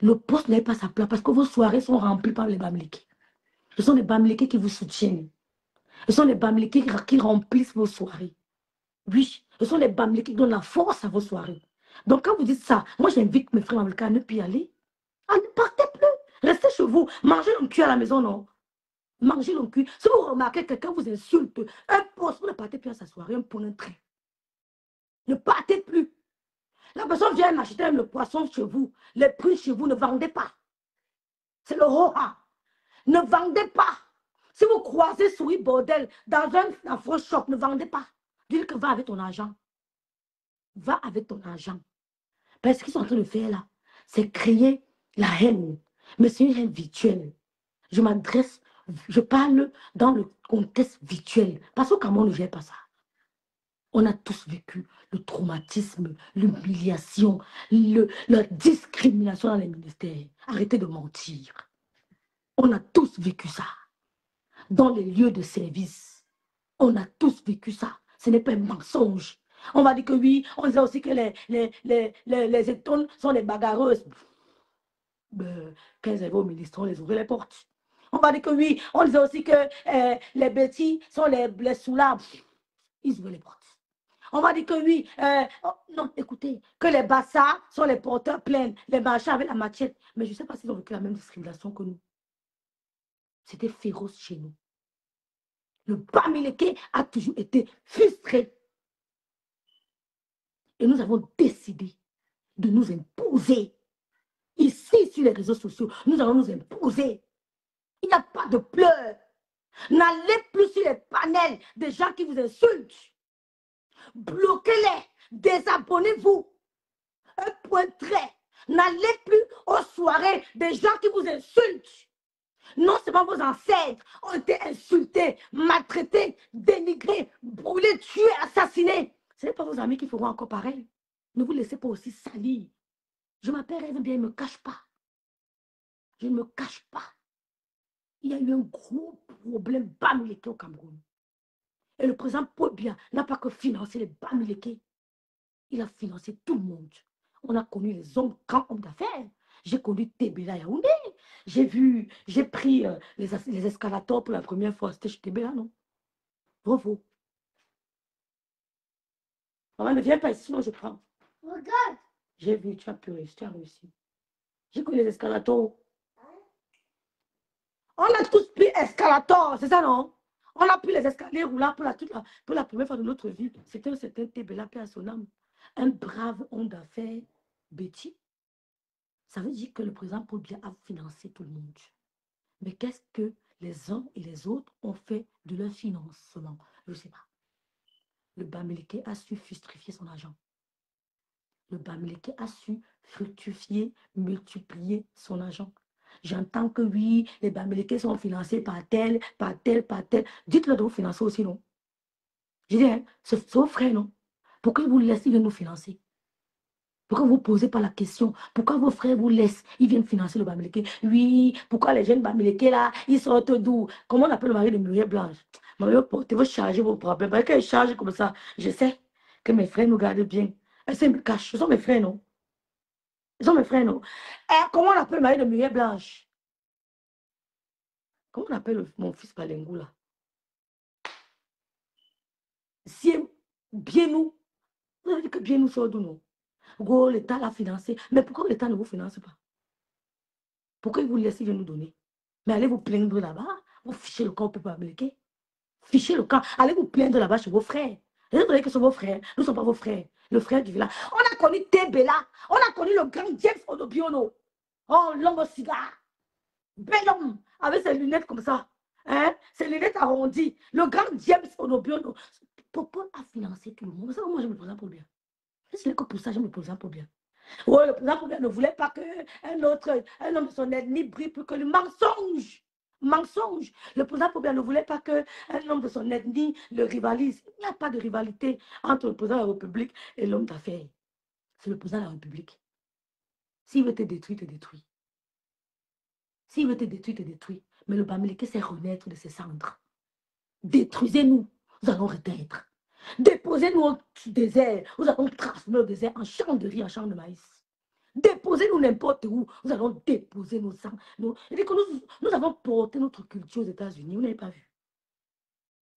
Le poste n'avait pas sa place parce que vos soirées sont remplies par les bamileke. Ce sont les bamileke qui vous soutiennent. Ce sont les bamileke qui remplissent vos soirées. Oui, ce sont les bamileke qui donnent la force à vos soirées. Donc, quand vous dites ça, moi, j'invite mes frères américains à ne plus y aller. Ah, ne partez plus. Restez chez vous. Mangez le cul à la maison, non? Mangez le cul. Si vous remarquez que quelqu'un vous insulte, un poste, vous ne partez plus à sa soirée, un point, un train. Ne partez plus. La personne vient acheter le poisson chez vous. Les prix chez vous, ne vendez pas. C'est le ho-ha. Ne vendez pas. Si vous croisez Souris Bordel dans un afro shop, ne vendez pas. Dites que va avec ton argent. Va avec ton argent. Parce qu'ils sont en train de faire là, c'est créer la haine. Mais c'est une haine virtuelle. Je parle dans le contexte virtuel. Parce qu'au Cameroun, ne gère pas ça. On a tous vécu le traumatisme, l'humiliation, la discrimination dans les ministères. Arrêtez de mentir. On a tous vécu ça. Dans les lieux de service, on a tous vécu ça. Ce n'est pas un mensonge. On va dire que oui, on disait aussi que les étoiles sont les bagarreuses. 15 euros au ministre, on les ouvrait les portes. On va dire que oui, on disait aussi que les bêtis sont les soulables. Ils ouvraient les portes. On va dire que oui, non, écoutez, que les bassards sont les porteurs pleins, les marchands avec la machette. Mais je ne sais pas s'ils ont vécu la même discrimination que nous. C'était féroce chez nous. Le Bamileke a toujours été frustré. Et nous avons décidé de nous imposer. Ici, sur les réseaux sociaux, nous allons nous imposer. Il n'y a pas de pleurs. N'allez plus sur les panels des gens qui vous insultent. Bloquez-les. Désabonnez-vous. Un point trait. N'allez plus aux soirées des gens qui vous insultent. Non seulement vos ancêtres ont été insultés, maltraités, dénigrés, brûlés, tués, assassinés. Ce n'est pas vos amis qui feront encore pareil. Ne vous laissez pas aussi salir. Je m'appelle Rêve bien, il ne me cache pas. Je ne me cache pas. Il y a eu un gros problème Bamileke au Cameroun. Et le président Paul Biya n'a pas que financé les Bamileke. Il a financé tout le monde. On a connu les hommes, grands hommes d'affaires. J'ai connu Tébéla Yaoundé. J'ai pris les escalators pour la première fois. C'était chez Tébéla, non? Bravo. Maman, ne viens pas ici, sinon je prends. Regarde. J'ai vu, tu as réussi. J'ai connu les escalators. On a tous pris escalator, c'est ça, non? On a pris les escaliers roulants pour la première fois de notre vie. C'était un certain Tébéla, paix à son âme. Un brave homme d'affaires, Betty. Ça veut dire que le président Paul Biya a financé tout le monde. Mais qu'est-ce que les uns et les autres ont fait de leur financement? Je ne sais pas. Le Bamileke a su fructifier son argent. Le Bamileke a su fructifier, multiplier son argent. J'entends que oui, les Bamileke sont financés par tel, par tel, par tel. Dites-le de vous financer aussi, non? Je dis, hein, c'est vos frères, non? Pourquoi ils vous laissent, ils viennent nous financer? Pourquoi vous ne posez pas la question? Pourquoi vos frères vous laissent? Ils viennent financer le Bamileke. Oui, pourquoi les jeunes Bamileke là, ils sortent d'où? Comment on appelle le mari de Muriel Blanche? Mario, portez vous charger vos problèmes. Parce qu'ils chargent comme ça, je sais que mes frères nous gardent bien. Ils me cachent. Ce sont mes frères, non? Ils sont mes frères, non? Comment on appelle le mari de Muriel Blanche? Comment on appelle mon fils Balengou là? Si bien nous, vous avez dit que bien nous sort d'où, non? L'État l'a financé. Mais pourquoi l'État ne vous finance pas? Pourquoi ils vous laissent, ils viennent nous donner? Mais allez vous plaindre là-bas. Vous fichez le camp au peuple américain. Fichez le camp. Allez vous plaindre là-bas chez vos frères. Vous savez que ce sont vos frères. Nous ne sommes pas vos frères. Le frère du village. On a connu Tébéla. On a connu le grand James Odobiono. Oh, l'homme au cigare. Bel homme. Avec ses lunettes comme ça. Hein? Ses lunettes arrondies. Le grand James Odobiono. Pourquoi a financé tout le monde? C'est ça, moi, je me présente pour bien. C'est que pour ça, je me présente pour bien. Ouais, le président ne voulait pas qu'un homme de son ethnie brille plus que le mensonge. Mensonge. Le président ne voulait pas qu'un homme de son ethnie le rivalise. Il n'y a pas de rivalité entre le président de la République et l'homme d'affaires. C'est le président de la République. S'il veut te détruire, te détruit. S'il veut te détruire, te détruit. Mais le Bamileke sait renaître de ses cendres. Détruisez-nous, nous allons renaître. Déposez-nous au désert, nous allons transformer le désert en champ de riz, en champ de maïs. Déposez-nous n'importe où, nous allons déposer nos sangs. Nous avons porté notre culture aux États-Unis, vous n'avez pas vu.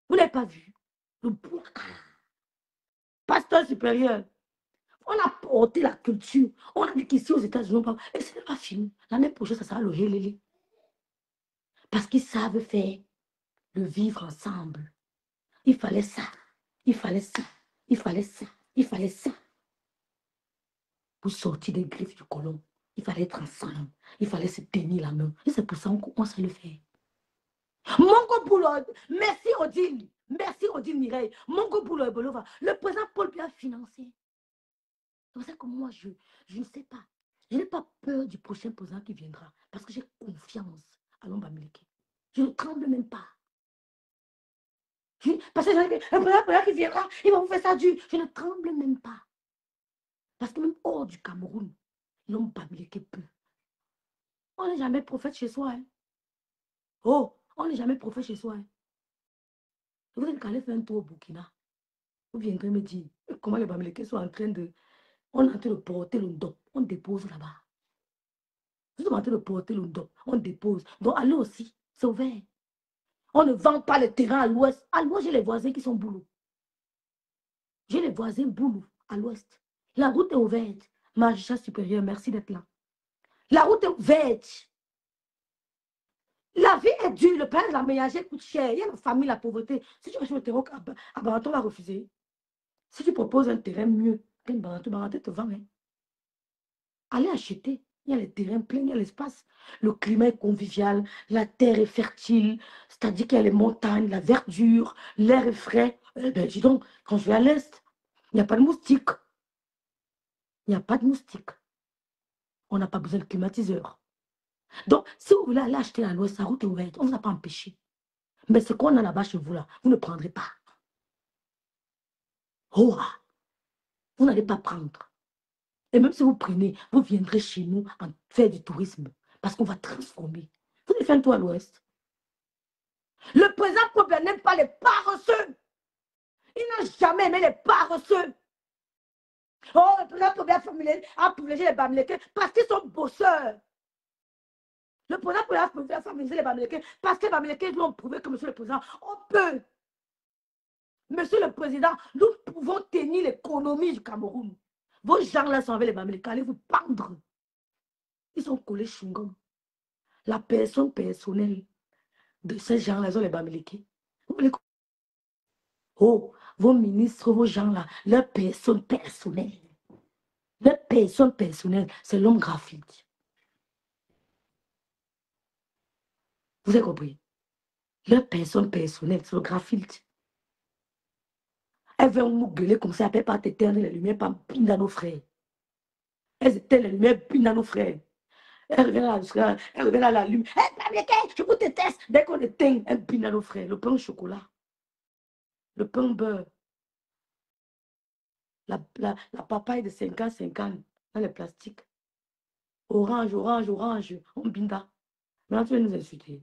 Vous n'avez pas vu. Le Pasteur supérieur, On a porté la culture. On a dit qu'ici aux États-Unis, et ce n'est pas fini. L'année prochaine, ça sera le helele. Parce qu'ils savent faire le vivre ensemble. Il fallait ça. Il fallait ça. Il fallait ça. Il fallait ça. Pour sortir des griffes du colon, il fallait être ensemble. Il fallait se tenir la main. Et c'est pour ça qu'on commence à le faire. Mongo Boulo, merci Odile. Merci Odile Mireille. Mongo Boulo et Bolova. Le président Paul Biya a financé. C'est pour ça que moi, je ne sais pas. Je n'ai pas peur du prochain président qui viendra. Parce que j'ai confiance à l'homme américain. Je ne tremble même pas. Parce que le président qui viendra, il va vous faire ça dur. Je ne tremble même pas. Parce que même hors du Cameroun, l'homme américain peut. On n'est jamais prophète chez soi. Hein. Oh, on n'est jamais prophète chez soi. Hein. Vous êtes allé faire un tour au Burkina. Vous viendrez me dire comment les Bamilekés sont en train de... On est en train de porter le ndop. On dépose là-bas. Vous êtes en train de porter le ndop. On dépose. Donc allez aussi. C'est ouvert. On ne vend pas le terrain à l'ouest. À l'ouest, j'ai les voisins qui sont boulot. J'ai les voisins boulot à l'ouest. La route est ouverte. Magistrat supérieur, merci d'être là. La route est ouverte. La vie est dure. Le pain de la ménagère coûte cher. Il y a la famille, la pauvreté. Si tu achètes le terrain, Barato va refuser. Si tu proposes un terrain mieux qu'un Barato te vend. Hein. Allez acheter. Il y a les terrains pleins, il y a l'espace. Le climat est convivial. La terre est fertile. C'est-à-dire qu'il y a les montagnes, la verdure, l'air est frais. Eh bien, dis donc, quand je vais à l'est, il n'y a pas de moustiques. Il n'y a pas de moustiques. On n'a pas besoin de climatiseur. Donc, si vous voulez aller acheter à l'ouest, la route est ouverte. On ne vous a pas empêché. Mais ce qu'on a là-bas chez vous, là, vous ne prendrez pas. Oh, vous n'allez pas prendre. Et même si vous prenez, vous viendrez chez nous en faire du tourisme. Parce qu'on va transformer. Vous avez fait un tour à l'ouest. Le président Kobia n'aime pas les paresseux. Il n'a jamais aimé les paresseux. Oh, le président Kobia a privilégié les Bamilekés parce qu'ils sont bosseurs. Le président Kobia a privilégié les Bamilekés parce que les Bamilekés lui ont prouvé que, monsieur le président, on peut. Monsieur le président, nous pouvons tenir l'économie du Cameroun. Vos gens-là sont avec les Bamilekés, allez vous pendre. Ils sont collés chungom. La personne personnelle de ces gens-là, ils sont les Bamilekés. Oh, vos ministres, vos gens-là, leur personne personnelle. Leur personne personnelle, c'est l'homme graphite. Vous avez compris? Leur personne personnelle, c'est le graphite. Elle veut nous gueuler comme ça, elle ne peut pas t'éteindre les lumières, pas pinda nos frères. Elles éteignent les lumières, pinda nos frères. Elle revient à la lumière. Je vous déteste. Dès qu'on éteint, elle pinda nos frères. Le pain au chocolat, le pain au beurre, la papaye de 50 dans les plastiques. Orange, orange, orange, on binda. Maintenant, tu veux nous insulter.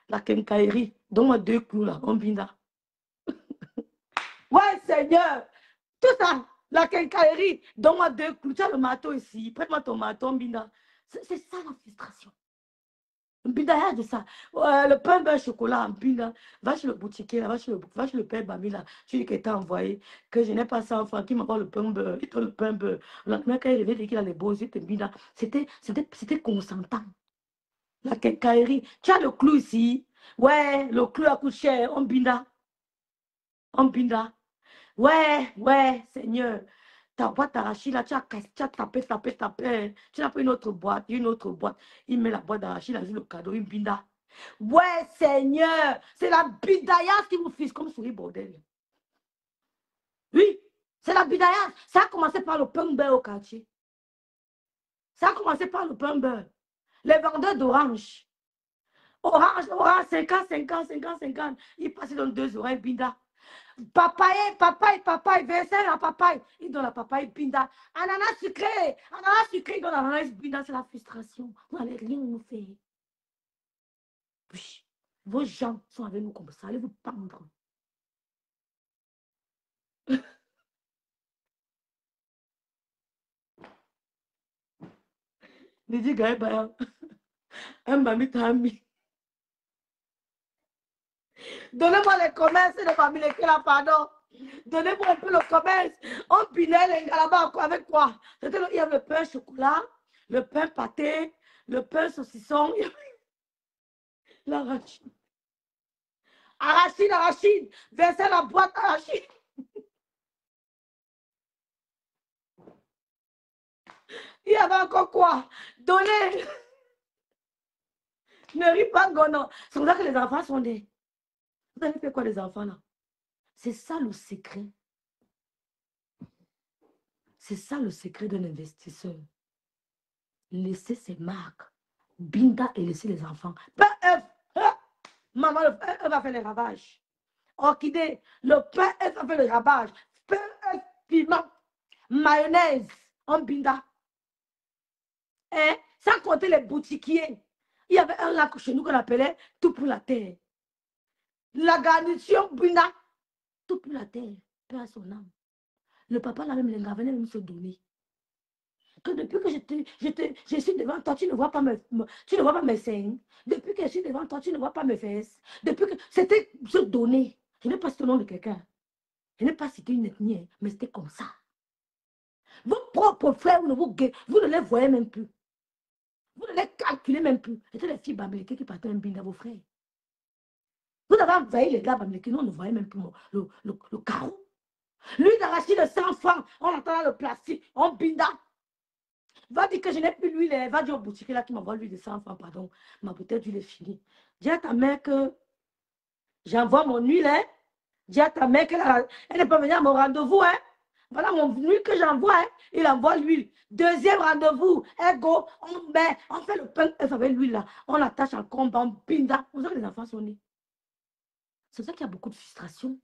La quincaillerie, donne-moi 2 clous là, on binda. Ouais, Seigneur, tout ça, la quincaillerie, donne-moi 2 clous. Tu as le marteau ici, prête-moi ton marteau, on binda. C'est ça la frustration. Un binda, il y a de ça. Le pain beurre chocolat, un binda. Va chez le boutiquier, va chez le père Bami là. Tu dis qu'il t'a envoyé, que je n'ai pas ça enfant, qui m'envoie le pain beurre, il donne le pain beurre. Le lendemain, quand il revient, il dit qu'il a les beaux yeux, c'était consentant. La quincaillerie. Tu as le clou ici. Ouais, le clou a coûté cher. On binda. On binda. Ouais, Seigneur. Ta boîte d'arachide, là, tu as tapé. Tu n'as pas une autre boîte. Il met la boîte d'arachide, il a vu le cadeau, il binda. Ouais, Seigneur. C'est la bidaillasse qui vous fiche comme souris, bordel. Oui, c'est la bidaillasse. Ça a commencé par le pain beurre au quartier. Ça a commencé par le pain beurre. Les vendeurs d'orange. Orange, 50. Il passe dans 2 oreilles, binda. Papaye, verser la papaye. Il donne la papaye, binda. Ananas sucré, il donne l'ananas, binda. C'est la frustration. Vous n'allez rien nous faire. Oui. Vos gens sont avec nous comme ça. Allez vous pendre. Il dit, Gaël, un mami t'a mis. Donnez-moi les commerces de famille qui là, pardon. Donnez-moi un peu le commerce. On pinait là-bas avec quoi? Il y avait le pain chocolat, le pain pâté, le pain saucisson, l'arachide. Arachide, arachide. Versez la boîte arachide. Il y avait encore quoi? Donnez. Ne ris pas, Gono. C'est pour ça que les enfants sont nés. Vous avez fait quoi, les enfants, là? C'est ça le secret. C'est ça le secret d'un investisseur. Laisser ses marques. Binda et laisser les enfants. Pain œuf. Maman, le pain œuf va faire les ravages. Orchidée, le pain œuf va faire les ravages. Pain œuf, piment, mayonnaise, en binda. Sans compter les boutiquiers. Il y avait un là chez nous qu'on appelait tout pour la terre. La garniture binda, tout pour la terre. Paix à son âme. Le papa là même, il venait même se donner. Que depuis que je suis devant toi, tu ne vois pas mes seins. Depuis que je suis devant toi, tu ne vois pas mes fesses. Depuis que c'était se donner. Je n'ai pas cité le nom de quelqu'un. Je n'ai pas cité une ethnie, mais c'était comme ça. Vos propres frères, vous ne les voyez même plus. Vous ne les calculez même plus. C'était les filles bamlékées qui partaient un bin à vos frères. Vous avez envahi les gars bamlékés, nous on ne voyait même plus le carreau. L'huile d'arachide de 100 francs, on entend le plastique, on binda. Va dire que je n'ai plus l'huile, va dire au boutique là qui m'envoie l'huile de 100 francs, pardon, ma bouteille d'huile est finie. Dis à ta mère que j'envoie mon huile, hein. Dis à ta mère qu'elle n'est pas venue à mon rendez-vous, hein. Voilà mon huile que j'envoie, hein. Il envoie l'huile. Deuxième rendez-vous, ego, on fait le pain avec l'huile là, on attache en combat, on binda. Vous savez que les enfants sont nés. C'est ça qu'il y a beaucoup de frustration.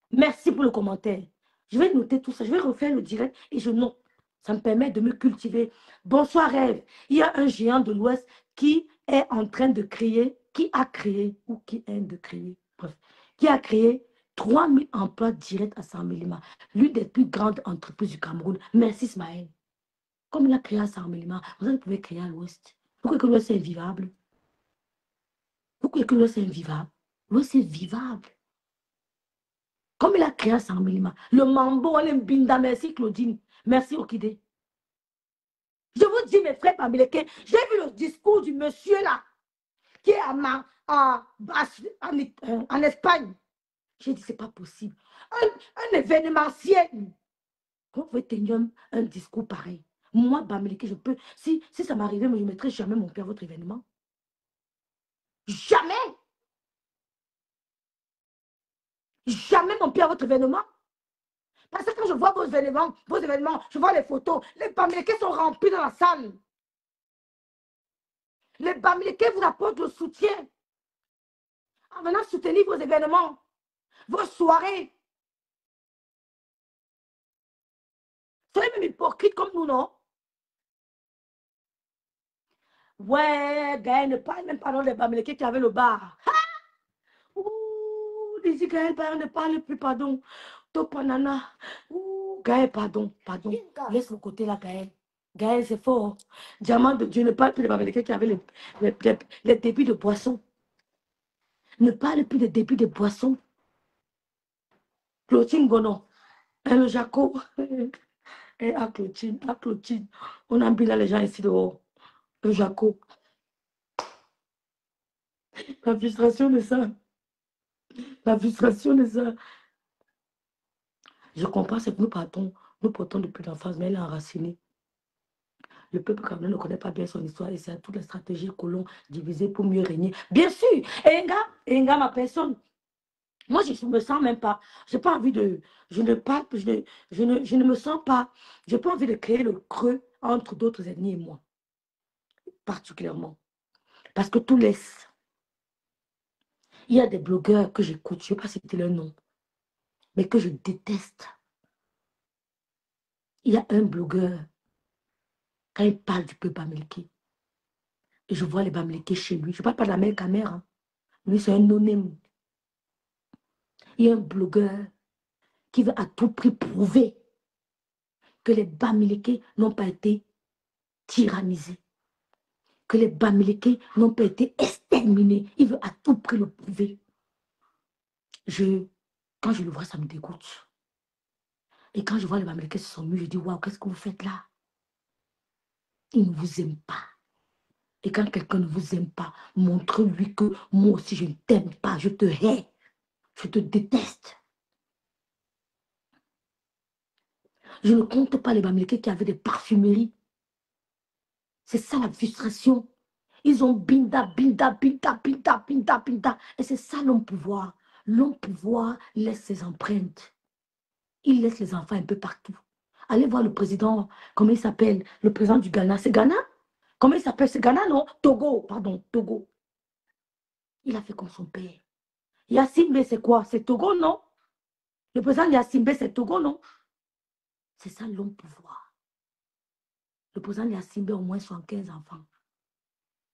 Merci pour le commentaire. Je vais noter tout ça. Je vais refaire le direct et je note. Ça me permet de me cultiver. Bonsoir, Rêve. Il y a un géant de l'Ouest qui est en train de créer, qui a créé, ou qui est de créer, bref, qui a créé 3000 emplois directs à Saint-Mélima, l'une des plus grandes entreprises du Cameroun. Merci, Ismaël. Comme il a créé à Saint-Mélima, vous pouvez créer à l'Ouest. Pourquoi que l'Ouest est invivable? Pourquoi que l'Ouest est invivable? L'Ouest est vivable. Comme il a créé à Saint-Mélima. Le mambo, le binda, merci Claudine. Merci Okide. Je vous dis, mes frères américains, j'ai vu le discours du monsieur là, qui est en Espagne. J'ai dit, c'est pas possible. Un événementiel. Comment vous pouvez tenir un discours pareil? Moi, Bamileke, je peux. Si ça m'arrivait, je ne mettrais jamais mon pied à votre événement. Jamais. Jamais mon pied à votre événement. Parce que quand je vois vos événements, je vois les photos, les Bamileke sont remplis dans la salle. Les Bamileke vous apportent le soutien. En venant soutenir vos événements, vos soirées. Soyez même hypocrite comme nous, non? Ouais, Gaël ne parle même pas dans les Bamileke qui avaient le bar. Ouh, Lizzie Gaël ne parle plus, pardon. Topanana. Ouh, Gaël, pardon. Laisse le côté là, Gaël. Gaël, c'est fort. Diamant de Dieu ne parle plus des Bamileke qui avaient les débits de boissons. Ne parle plus des débits de boissons. Clotilde Gonon. Le Jaco. Et à Clotilde. On embille les gens ici dehors. Le Jaco. La frustration de ça. Je comprends, c'est que nous portons depuis l'enfance, mais elle est enracinée. Le peuple camerounais ne connaît pas bien son histoire et c'est toute la stratégie colon divisée pour mieux régner. Bien sûr, Enga, ma personne. Moi, je ne me sens même pas. Je n'ai pas envie de. Je ne me sens pas. Je n'ai pas envie de créer le creux entre d'autres ethnies et moi. Particulièrement. Parce que tout laisse. Il y a des blogueurs que j'écoute, je ne vais pas citer leur nom, mais que je déteste. Il y a un blogueur, quand il parle du peuple bamileke, et je vois les bamileke chez lui, je ne parle pas de la même caméra, hein. Lui, c'est un anonyme. Il y a un blogueur qui veut à tout prix prouver que les bamileke n'ont pas été tyrannisés, que les Bamileke n'ont pas été exterminés. Il veut à tout prix le prouver. Quand je le vois, ça me dégoûte. Et quand je vois les Bamileke se sont mis, je dis, waouh, qu'est-ce que vous faites là? Ils ne vous aiment pas. Et quand quelqu'un ne vous aime pas, montre-lui que moi aussi, je ne t'aime pas, je te hais, je te déteste. Je ne compte pas les Bamileke qui avaient des parfumeries. C'est ça la frustration. Ils ont binda. Et c'est ça l'homme pouvoir. L'homme pouvoir laisse ses empreintes. Il laisse les enfants un peu partout. Allez voir le président, comment il s'appelle? Le président du Ghana. C'est Ghana? Comment il s'appelle? C'est Ghana, non? Togo, pardon, Togo. Il a fait comme son père. Yassimbe, c'est quoi? C'est Togo, non? Le président Yassimbe, c'est Togo, non? C'est ça l'homme pouvoir. Le président Yassimbe a au moins 75 enfants.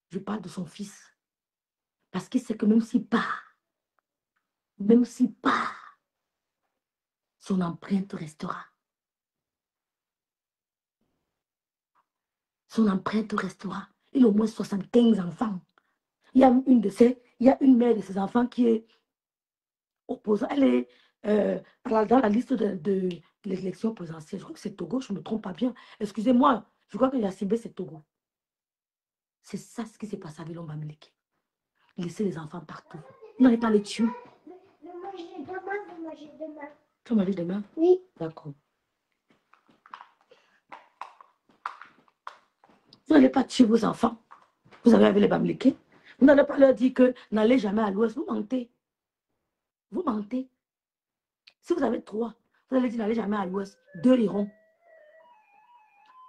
Je parle de son fils. Parce qu'il sait que même s'il part, son empreinte restera. Son empreinte restera. Il a au moins 75 enfants. Il y a une mère de ses enfants qui est opposante. Elle est dans la liste de l'élection présidentielle. Je crois que c'est Togo, je ne me trompe pas bien. Excusez-moi, je crois que Yacimbe, c'est Togo. C'est ça ce qui s'est passé avec l'homme Bamileke. Laisser les enfants partout. Vous n'allez pas les tuer. Le manger demain, le manger demain. Tu vas manger demain? Oui. D'accord. Vous n'allez pas tuer vos enfants. Vous avez avec les Bamileke. Vous n'allez pas leur dire que n'allez jamais à l'ouest. Vous mentez. Vous mentez. Si vous avez 3, vous allez dire n'allez jamais à l'ouest. 2 iront.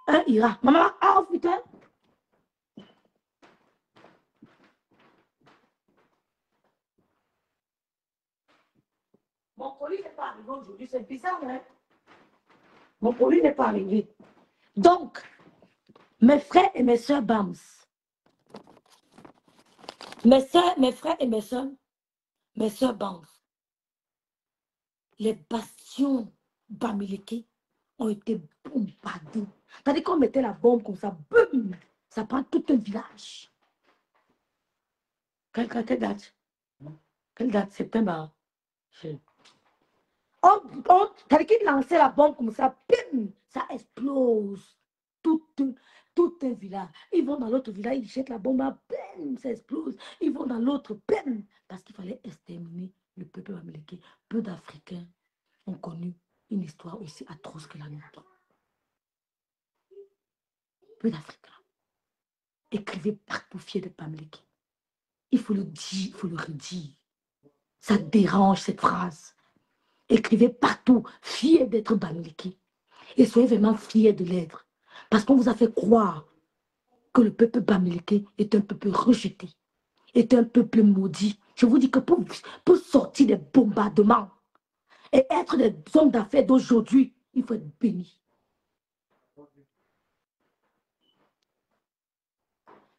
1 ira. Maman, oh putain. Mon colis n'est pas arrivé aujourd'hui. C'est bizarre, hein? Mon colis n'est pas arrivé. Donc, mes frères et mes soeurs Bams, mes frères et mes soeurs Bams, les bastions Bamileke ont été bombardés. C'est-à-dire qu'on mettait la bombe comme ça, boum, ça prend tout un village. Quelle date? Quelle date? Septembre. C'est-à-dire qu'il lançait la bombe comme ça, bim, ça explose. Tout un village. Ils vont dans l'autre village, ils jettent la bombe, bim, ça explose. Ils vont dans l'autre, bim, parce qu'il fallait exterminer le peuple américain. Peu d'Africains ont connu une histoire aussi atroce que la nôtre. Peu d'Africains. Écrivez partout fiers d'être américains. Il faut le dire, il faut le redire. Ça dérange cette phrase. Écrivez partout fiers d'être Bamileke. Et soyez vraiment fiers de l'être. Parce qu'on vous a fait croire que le peuple Bamileke est un peuple rejeté, est un peuple maudit. Je vous dis que pour sortir des bombardements et être des hommes d'affaires d'aujourd'hui, il faut être béni.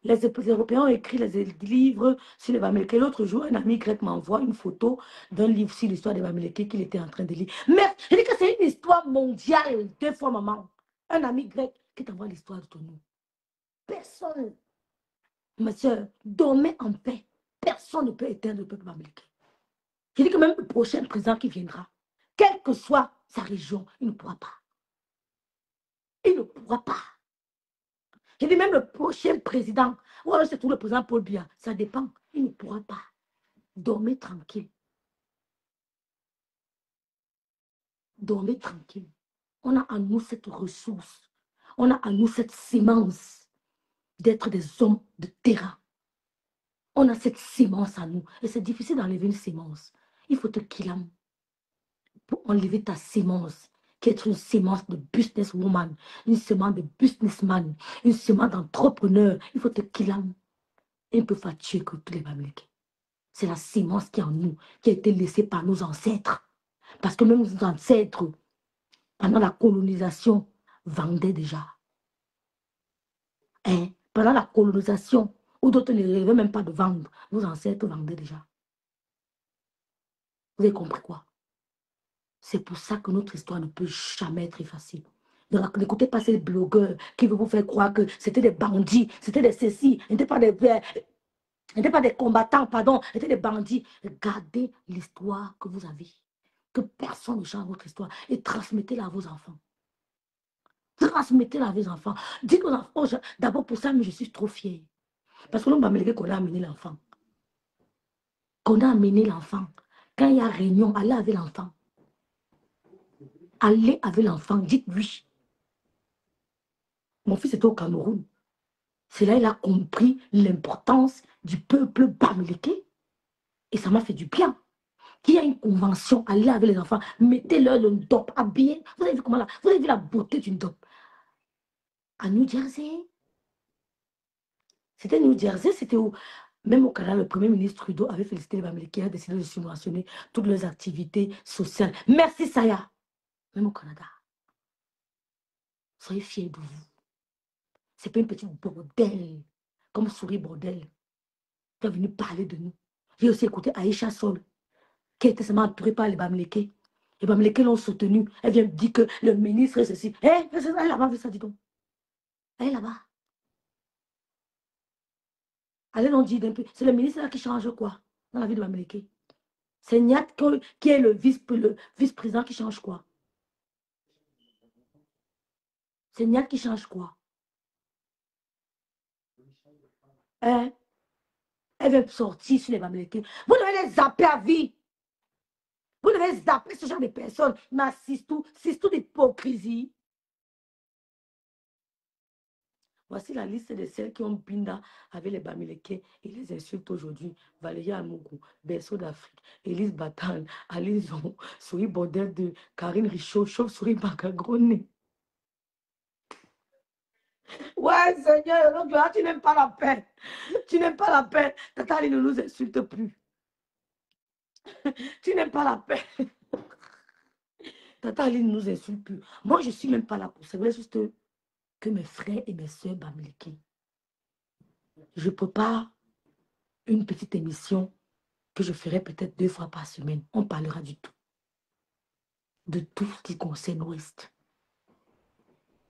Les Européens ont écrit les livres sur les Bamileke. L'autre jour, un ami grec m'envoie une photo d'un livre sur l'histoire des Bamileke qu'il était en train de lire. Mais je dis que c'est une histoire mondiale, 2 fois maman. Un ami grec qui t'envoie l'histoire de ton nom. Personne, ma soeur, dormez en paix. Personne ne peut éteindre le peuple Bamileke. Je dis que même le prochain président qui viendra, quelle que soit sa région, il ne pourra pas. Il ne pourra pas. Je dis même le prochain président, ou alors c'est tout le président Paul Biya, ça dépend. Il ne pourra pas. Dormez tranquille. Dormez tranquille. On a en nous cette ressource. On a en nous cette sémence d'être des hommes de terrain. On a cette sémence en nous. Et c'est difficile d'enlever une sémence. Il faut te killam pour enlever ta sémence, qui est une sémence de businesswoman, une sémence de businessman, une sémence d'entrepreneur. Il faut te killam. Et il peut faire tuer que tous les Bamileke. C'est la sémence qui est en nous, qui a été laissée par nos ancêtres. Parce que même nos ancêtres, pendant la colonisation, vendaient déjà. Hein? Pendant la colonisation, où d'autres ne rêvaient même pas de vendre, nos ancêtres vendaient déjà. Vous avez compris quoi? C'est pour ça que notre histoire ne peut jamais être effacée. N'écoutez pas ces blogueurs qui veulent vous faire croire que c'était des bandits, c'était des ceci, n'étaient pas des combattants, pardon, étaient des bandits. Regardez l'histoire que vous avez. Que personne ne change votre histoire et transmettez-la à vos enfants. Transmettez-la à vos enfants. Dites aux enfants, d'abord pour ça, mais je suis trop fière. Parce que l'on va me dire qu'on a amené l'enfant. Qu'on a amené l'enfant. Quand il y a réunion, allez avec l'enfant. Allez avec l'enfant, dites-lui. Mon fils était au Cameroun. C'est là qu'il a compris l'importance du peuple bamileke. Et ça m'a fait du bien. Qu'il y a une convention, allez avec les enfants, mettez-leur le dope, habillez. Vous avez vu comment là? Vous avez vu la beauté d'une dope? À New Jersey. C'était New Jersey, c'était où? Même au Canada, le premier ministre Trudeau avait félicité les Bamileke, a décidé de subventionner toutes leurs activités sociales. Merci, Saya. Même au Canada. Soyez fiers de vous. C'est pas une petite bordel, comme Souris Bordel, qui est venu parler de nous. J'ai aussi écouté Aïcha Sol, qui était seulement entourée par les Bamileke. Les Bamileke l'ont soutenu. Elle vient me dire que le ministre est ceci. Hé, elle est là-bas, fais ça, dis donc. Elle est là-bas. Allez, on dit d'un peu. C'est le ministre là qui change quoi dans la vie de Bamileke? C'est Niat qui est le vice-président qui change quoi? C'est Niat qui change quoi? Hein? Elle veut sortir sur les Bamileke. Vous devez les zapper à vie. Vous devez zapper ce genre de personnes. Mais c'est tout d'hypocrisie. Voici la liste de celles qui ont pinda avec les Bamileke et les insultes aujourd'hui. Valérie Amougou, Berceau d'Afrique, Élise Batal, Alison, Souris Bordel de Karine Richaud, Chauve-souris Bagagrone. Ouais, Seigneur, tu n'aimes pas la paix. Tu n'aimes pas la paix. Tata Ali ne nous insulte plus. Tu n'aimes pas la paix. Tata Ali ne nous insulte plus. Moi, je ne suis même pas là pour ça. Je voulais juste que mes frères et mes soeurs Bamileke. Je prépare une petite émission que je ferai peut-être 2 fois par semaine. On parlera du tout. De tout ce qui concerne l'Ouest.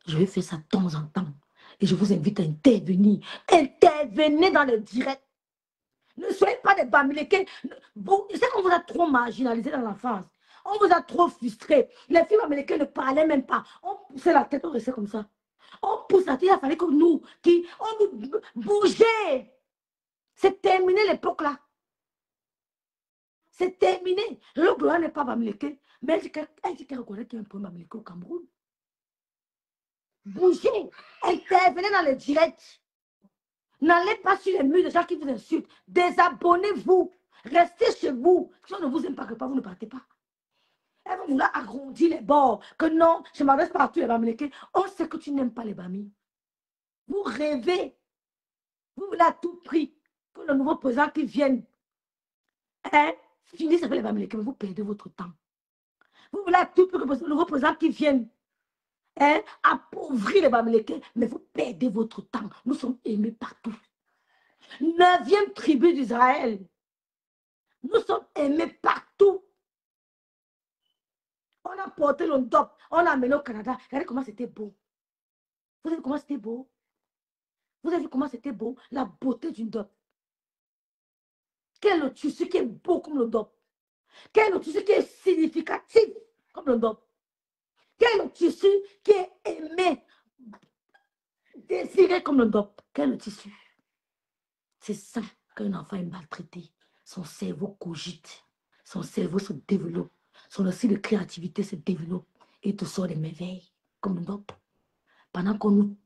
Je vais faire ça de temps en temps. Et je vous invite à intervenir. Intervenez dans le direct. Ne soyez pas des Bamileke. C'est qu'on vous a trop marginalisé dans l'enfance. On vous a trop frustré. Les filles Bamileke ne parlaient même pas. On poussait la tête, on restait comme ça. On pousse la tête, il a fallu que nous, on nous bougeait. C'est terminé l'époque là. C'est terminé. Le gloire n'est pas Bamileke. Mais elle dit qu'elle reconnaît qu'il y a un problème Bamileke au Cameroun. Bougez. Intervenez dans le direct. N'allez pas sur les murs de gens qui vous insultent. Désabonnez-vous. Restez chez vous. Si on ne vous aime pas, vous ne partez pas. Elle va vouloir arrondir les bords. Que non, je m'adresse pas à tous les Bamileke. On sait que tu n'aimes pas les Bami. Vous rêvez. Vous voulez à tout prix que le nouveau président qui vienne finisse avec les Bamileke, mais vous perdez votre temps. Vous voulez à tout prix que le nouveau président qui vienne appauvrir les Bamileke, mais vous perdez votre temps. Nous sommes aimés partout. 9e tribu d'Israël. Nous sommes aimés partout. On a porté le DOP, on l'a amené au Canada. Regardez comment c'était beau. Vous avez vu comment c'était beau? Vous avez vu comment c'était beau? La beauté d'une DOP. Quel est le tissu qui est beau comme le DOP? Quel est le tissu qui est significatif comme le DOP? Quel est le tissu qui est aimé, désiré comme le DOP? Quel est le tissu? C'est ça qu'un enfant est maltraité. Son cerveau cogite. Son cerveau se développe. Son aussi de créativité se développe. Et te sort des merveilles comme le DOP. Pendant qu'on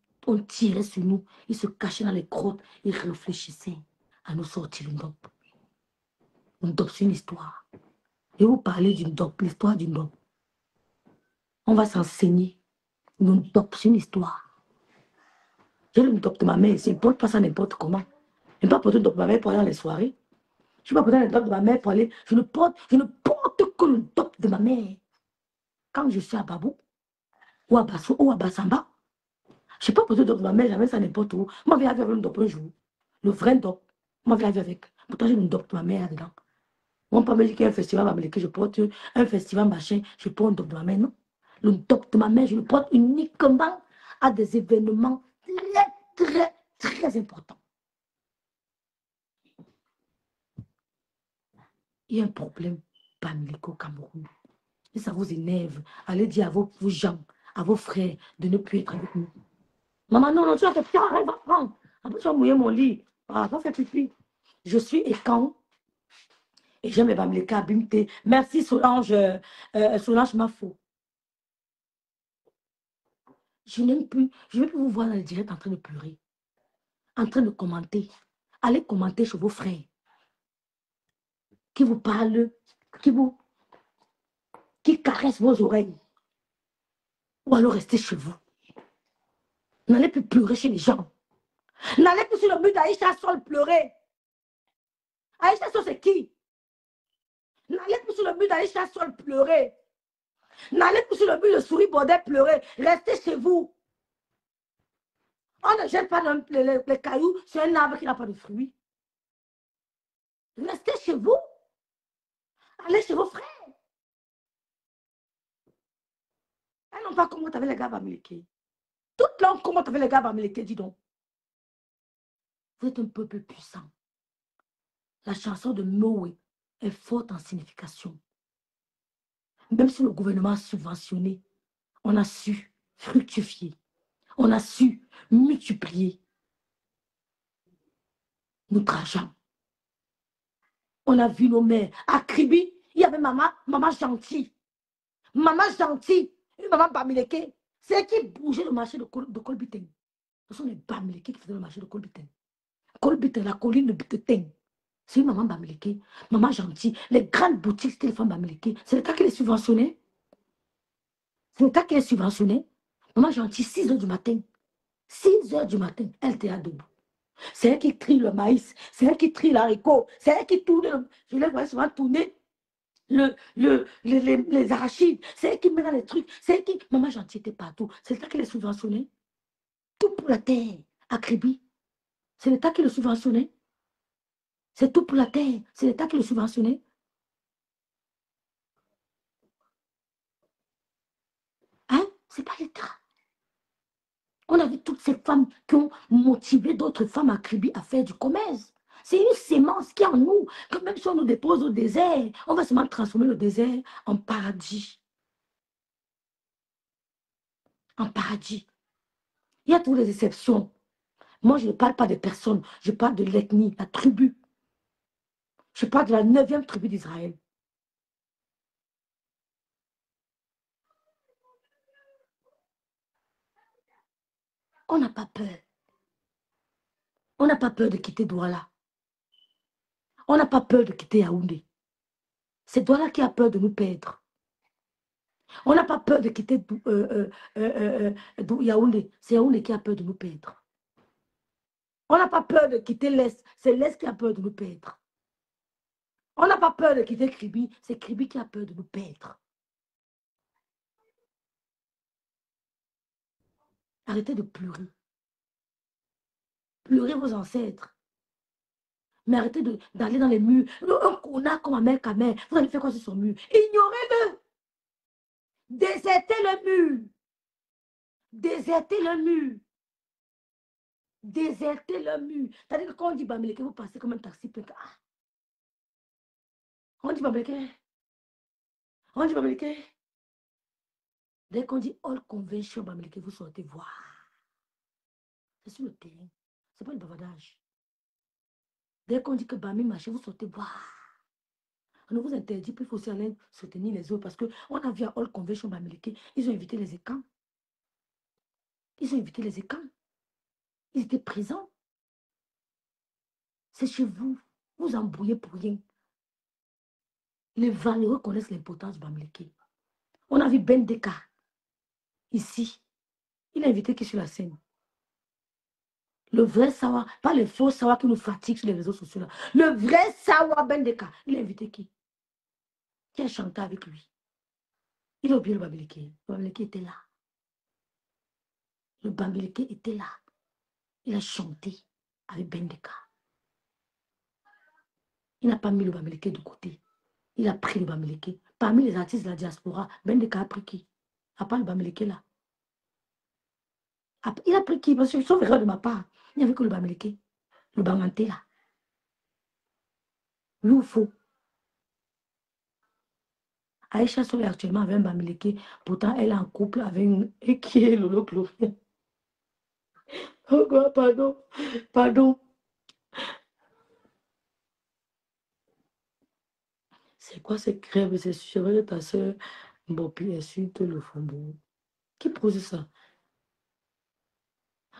tirait sur nous, il se cachait dans les grottes. Il réfléchissait à nous sortir une DOP. Une DOP, c'est une histoire. Et vous parlez d'une DOP, l'histoire d'une DOP. On va s'enseigner. Une DOP, c'est une histoire. J'ai le DOP de ma mère, je ne porte pas ça n'importe comment. Je ne pas porter le DOP de ma mère pour aller dans les soirées. Je ne vais pas porter le DOP de ma mère pour aller. Je ne porte que le DOP de ma mère. Quand je suis à Babou, ou à Bassou, ou à Bassamba, je n'ai pas porté le DOP de ma mère, j'avais ça n'importe où. Moi, j'avais avec le DOP un jour. Le vrai DOP. Moi, j'avais avec. Pourtant, j'ai le DOP de ma mère là-dedans. On ne peut pas me dire qu'il y a un festival que je porte, un festival machin, je porte un DOP de ma mère, non. Le doc de ma mère, je le porte uniquement à des événements très importants. Il y a un problème Bamiléké au Cameroun. Et ça vous énerve. Allez dire à vos gens, à vos frères de ne plus être avec nous. Maman, non, tu vas faire pipi, arrête, va prendre. Après, tu vas mouiller mon lit. Ah, va faire pipi. Je suis écan et j'aime les Bamiléké à Bimté. Merci Solange, Solange Mafo. Je n'aime plus, je ne vais plus vous voir dans le direct en train de pleurer, en train de commenter. Allez commenter chez vos frères qui vous parlent, qui caressent vos oreilles. Ou alors restez chez vous. N'allez plus pleurer chez les gens. N'allez plus sur le but d'Aïcha Sol pleurer. Aïcha Sol, c'est qui? N'allez plus sur le but d'Aïcha Sol pleurer. N'allez plus sur le but de Souris Baudet pleurer. Restez chez vous. On ne jette pas les cailloux sur un arbre qui n'a pas de fruits. Restez chez vous. Allez chez vos frères. Elles n'ont pas comment t'avais les gars Bamiléké. Toute langue, comment t'avais les gars Bamiléké, dis donc. Vous êtes un peuple puissant. La chanson de Noé est forte en signification. Même si le gouvernement a subventionné, on a su fructifier. On a su multiplier notre argent. On a vu nos mères. À Kribi, il y avait maman gentille. Maman gentille. Une maman Bamiléké. C'est elle qui bougeait le marché de Kolbiten. Ce sont les Bamiléké qui faisaient le marché de Kolbiten. Kolbiten, la colline de Biteten. C'est une maman Bamiléké. Maman gentille. Les grandes boutiques, c'était les femmes Bamiléké. C'est l'État qui les subventionnait. C'est l'État qui les subventionnait. Maman gentille, 6 h du matin. 6 h du matin, elle était debout. C'est elle qui trie le maïs, c'est elle qui trie l'haricot, c'est elle qui tourne, je les vois souvent tourner les arachides, c'est elle qui met dans les trucs, c'est elle qui... Maman gentille était partout, c'est l'État qui les subventionnait. Tout pour la terre, à Kribi, c'est l'État qui le subventionnait. C'est tout pour la terre, c'est l'État qui le subventionnait. Hein? C'est pas l'État. On a vu toutes ces femmes qui ont motivé d'autres femmes à Kribi à faire du commerce. C'est une sémence qui est en nous. Que même si on nous dépose au désert, on va seulement transformer le désert en paradis. En paradis. Il y a toutes les exceptions. Moi, je ne parle pas des personnes. Je parle de l'ethnie, la tribu. Je parle de la 9e tribu d'Israël. On n'a pas peur. On n'a pas peur de quitter Douala. On n'a pas peur de quitter Yaoundé. C'est Douala qui a peur de nous perdre. On n'a pas peur de quitter Yaoundé. C'est Yaoundé qui a peur de nous perdre. On n'a pas peur de quitter l'Est. C'est l'Est qui a peur de nous perdre. On n'a pas peur de quitter Kribi. C'est Kribi qui a peur de nous perdre. Arrêtez de pleurer. Pleurez vos ancêtres. Mais arrêtez d'aller dans les murs. Un connard comme Amel Kamer. Vous allez faire quoi sur son mur? Ignorez-le. Désertez le mur. Désertez le mur. Désertez le mur. C'est-à-dire que quand on dit Bamiléké, vous passez comme un taxi. Ah. On dit Bamiléké. On dit Bamiléké. Dès qu'on dit All Convention Bamiléké, vous sortez voir. C'est sur le terrain. Ce n'est pas le bavardage. Dès qu'on dit que Bami marché, vous sortez voir. On ne vous interdit plus, il faut aussi aller soutenir les autres parce qu'on a vu à All Convention Bamiléké, ils ont invité les écans. Ils ont invité les écans. Ils étaient présents. C'est chez vous. Vous embrouillez pour rien. Les valeureux connaissent l'importance du Bamiléké. On a vu Ben Deka ici. Il a invité qui sur la scène? Le vrai Sawa, pas le faux Sawa qui nous fatigue sur les réseaux sociaux. Là. Le vrai Sawa Ben Deka. Il a invité qui? Qui a chanté avec lui? Il a oublié le Bamiléké. Le Bamiléké était là. Le Bamiléké était là. Il a chanté avec Ben Deka. Il n'a pas mis le Bamiléké de côté. Il a pris le Bamiléké. Parmi les artistes de la diaspora, Ben Deka a pris qui? À part le Bamileke là. Il a pris qui? Parce que sauf erreur de ma part. Il n'y avait que le Bamileke. Le Banganté là. Oui ou faux? Aïcha Sow est actuellement avec un Bamileke. Pourtant, elle est en couple avec une... Et qui est Lolo Gloria? Oh, God, pardon. Pardon. C'est quoi ces crèves? C'est sûr que ta soeur Mbopi insulte le faubourg. Qui pose ça?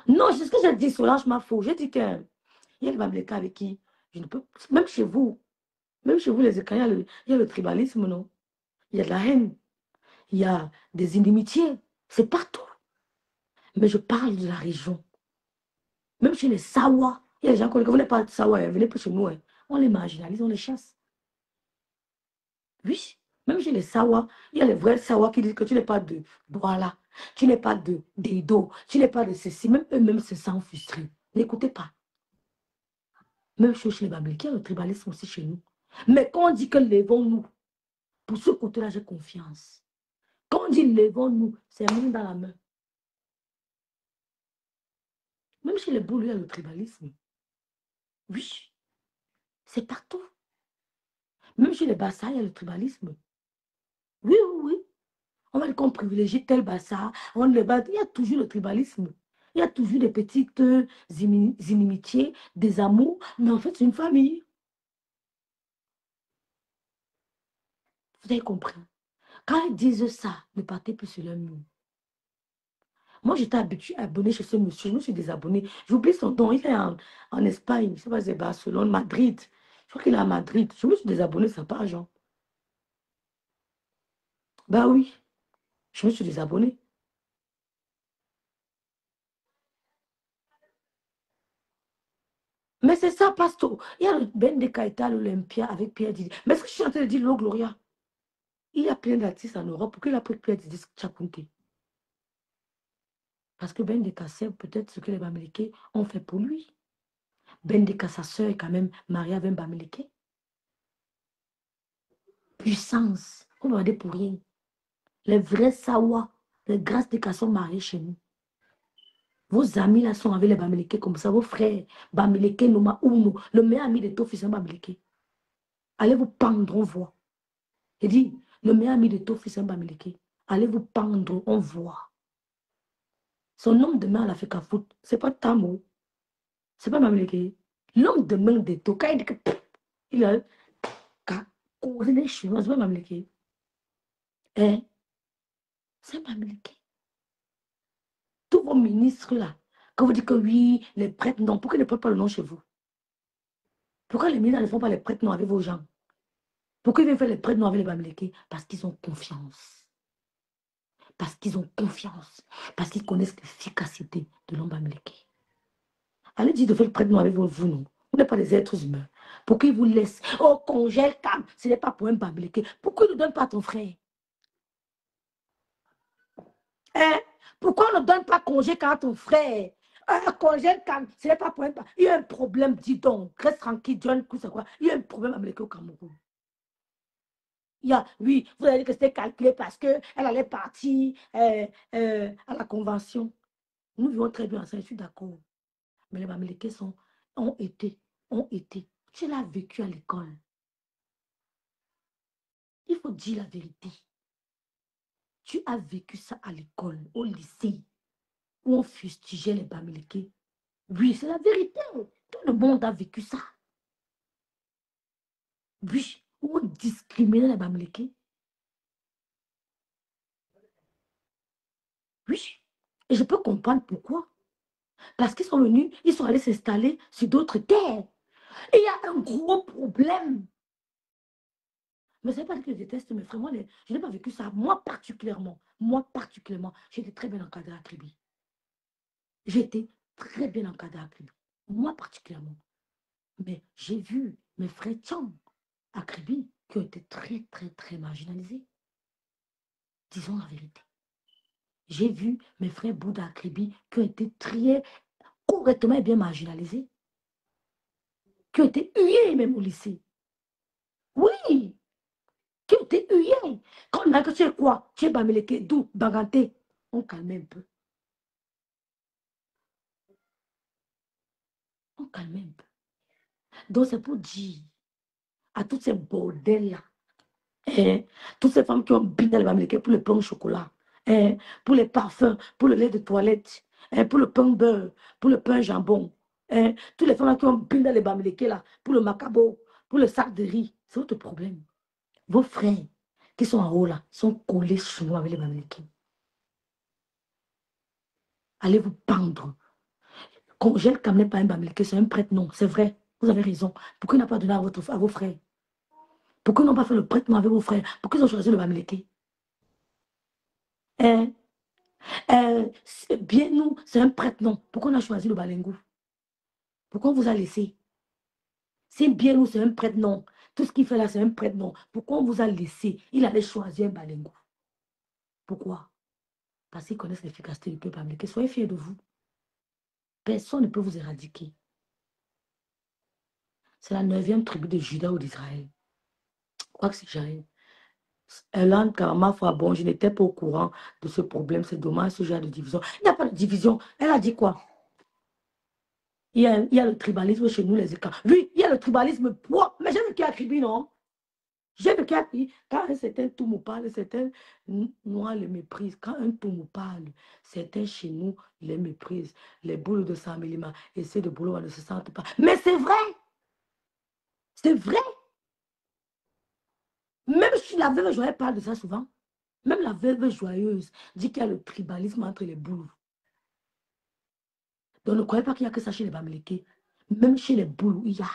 Non, c'est ce que j'ai dit, Solange m'a faux. J'ai dit qu'il y a le Bamileke avec qui je ne peux... Même chez vous les Écailles, il y a le tribalisme, non? Il y a de la haine. Il y a des inimitiés. C'est partout. Mais je parle de la région. Même chez les Sawa. Il y a des gens qui ne pas de Sawa, venez plus chez nous. Hein. On les marginalise, on les chasse. Oui. Même chez les Sawa, il y a les vrais Sawa qui disent que tu n'es pas de Douala, tu n'es pas de Deido, tu n'es pas de ceci. Même eux-mêmes se sentent frustrés. N'écoutez pas. Même chose chez les Bamileke, il y a le tribalisme aussi chez nous. Mais quand on dit que lèvons-nous, pour ce côté-là, j'ai confiance. Quand on dit lèvons-nous, c'est main dans la main. Même chez les boules, il y a le tribalisme. Oui, c'est partout. Même chez les Bassa, il y a le tribalisme. Oui, oui, oui. On va dire qu'on privilégie tel Bassa, on le bat. Il y a toujours le tribalisme. Il y a toujours des petites inimitiés, des amours, mais en fait, c'est une famille. Vous avez compris? Quand ils disent ça, ne partez plus sur leur mur. Moi, j'étais abonné chez ce monsieur. Je me suis désabonné. J'oublie son nom. Il est en Espagne. Je ne sais pas si c'est Barcelone, Madrid. Je crois qu'il est à Madrid. Je me suis désabonné de sa page. Hein. Bah oui, je me suis désabonné. Mais c'est ça, Pasto. Il y a le Ben de Kaita, l'Olympia avec Pierre Didi. Mais ce que je suis en train de dire, Lo Gloria, il y a plein d'artistes en Europe. Pourquoi il a pris Pierre Didi Tchakounté? Parce que Ben de Kassé, peut-être ce que les Bamileke ont fait pour lui. Ben de sa soeur est quand même mariée avec un Bamileke. Puissance. On va dire pour rien. Les vrais Sawa, les grâces de cas sont mariés chez nous. Vos amis là sont avec les Bamileke comme ça. Vos frères, Bamileke, Noma, Ouno, le meilleur ami de ton fils, c'est un Bamileke. Allez vous pendre, on voit. Il dit, le meilleur ami de ton fils, c'est un Bamileke. Allez vous pendre, on voit. Son nom de main, elle a fait qu'à foutre. C'est pas Tamo. C'est pas Bamileke. L'homme de main de Toka, il dit que il a causé des choses. C'est pas Bamileke. Hein? C'est Bamileke. Tous vos ministres là, quand vous dites que oui, les prêtres, non, pourquoi ils ne prêtent pas le nom chez vous? Pourquoi les ministres ne font pas les prêtres non avec vos gens? Pourquoi ils viennent faire les prêtres non avec les Bamileke? Parce qu'ils ont confiance. Parce qu'ils ont confiance. Parce qu'ils connaissent l'efficacité de l'homme Bamileke. Allez dire de faire le prêtre non avec vous, non. Vous n'êtes pas des êtres humains. Pourquoi ils vous laissent? Oh, congèle calme. Ce n'est pas pour un Bamileke. Pourquoi ils ne donnent pas à ton frère? Hein? Pourquoi on ne donne pas congé à ton frère? Congé calme. Ce n'est pas pour un Bamileke. Il y a un problème, dis donc. Reste tranquille, John, quoi. Il y a un problème Bamileke au Cameroun. Oui, vous avez dit que c'était calculé parce qu'elle allait partir à la convention. Nous vivons très bien ensemble, je suis d'accord. Mais les Bamileke ont été. Tu l'as vécu à l'école. Il faut dire la vérité. Tu as vécu ça à l'école, au lycée, où on fustigeait les Bamileke. Oui, c'est la vérité. Tout le monde a vécu ça. Oui, où on discriminait les Bamileke. Oui. Et je peux comprendre pourquoi. Parce qu'ils sont venus, ils sont allés s'installer sur d'autres terres. Et il y a un gros problème. Mais ce n'est pas que je déteste mes frères. Moi, je n'ai pas vécu ça. Moi, particulièrement, j'étais très bien encadré à Kribi. J'étais très bien encadré à Kribi. Moi, particulièrement. Mais j'ai vu mes frères Tchang à Kribi qui ont été très, très, très marginalisés. Disons la vérité. J'ai vu mes frères Bouddha à Kribi qui ont été très correctement et bien marginalisés. Qui ont été hués même au lycée. Oui, qui ont été huyés. Quand on a que tu es quoi? Tu es Bamileke, d'où? Baganté. On calme un peu. On calme un peu. Donc c'est pour dire à tous ces bordels-là, toutes ces femmes qui ont biné le Bamileke pour le pain au chocolat, pour les parfums, pour le lait de toilette, pour le pain beurre, pour le pain jambon, toutes les femmes qui ont biné le Bamileke là, pour le macabo, pour le sac de riz, c'est votre problème. Vos frères qui sont en haut là, sont collés sur nous avec les Bamileke. Allez vous pendre. Congèle quand même pas un Bamileke, c'est un prêtre, non, c'est vrai, vous avez raison. Pourquoi il n'a pas donné à vos frères? Pourquoi ils n'ont pas fait le prêtement avec vos frères? Pourquoi ils ont choisi le Bamileke? Bien nous, c'est un prêtre, non. Pourquoi on a choisi le Balengou? Pourquoi on vous a laissé? C'est bien nous, c'est un prêtre, non. Tout ce qu'il fait là, c'est un prêtre, non. Pourquoi on vous a laissé? Il allait choisir un Balengou. Pourquoi? Parce qu'ils connaissent l'efficacité du peuple américain. Soyez fiers de vous. Personne ne peut vous éradiquer. C'est la 9e tribu de Juda ou d'Israël. Je crois que c'est Jaël. Elan, ma foi, bon, je n'étais pas au courant de ce problème. C'est dommage, ce genre de division. Il n'y a pas de division. Elle a dit quoi? Il y a le tribalisme chez nous, les écarts. Oui, il y a le tribalisme. Mais j'ai vécu à Kribi, non? J'ai vécu à Kribi. Quand un certain Toumou parle, certains noirs les méprisent. Quand un Toumou parle, certains chez nous les méprisent. Les boules de Samélima essaient de boulot, ne se sentent pas. Mais c'est vrai. C'est vrai. Même si la veuve joyeuse parle de ça souvent. Même la veuve joyeuse dit qu'il y a le tribalisme entre les boules. Donc ne croyez pas qu'il n'y a que ça chez les Bamileke. Même chez les boules, il y a.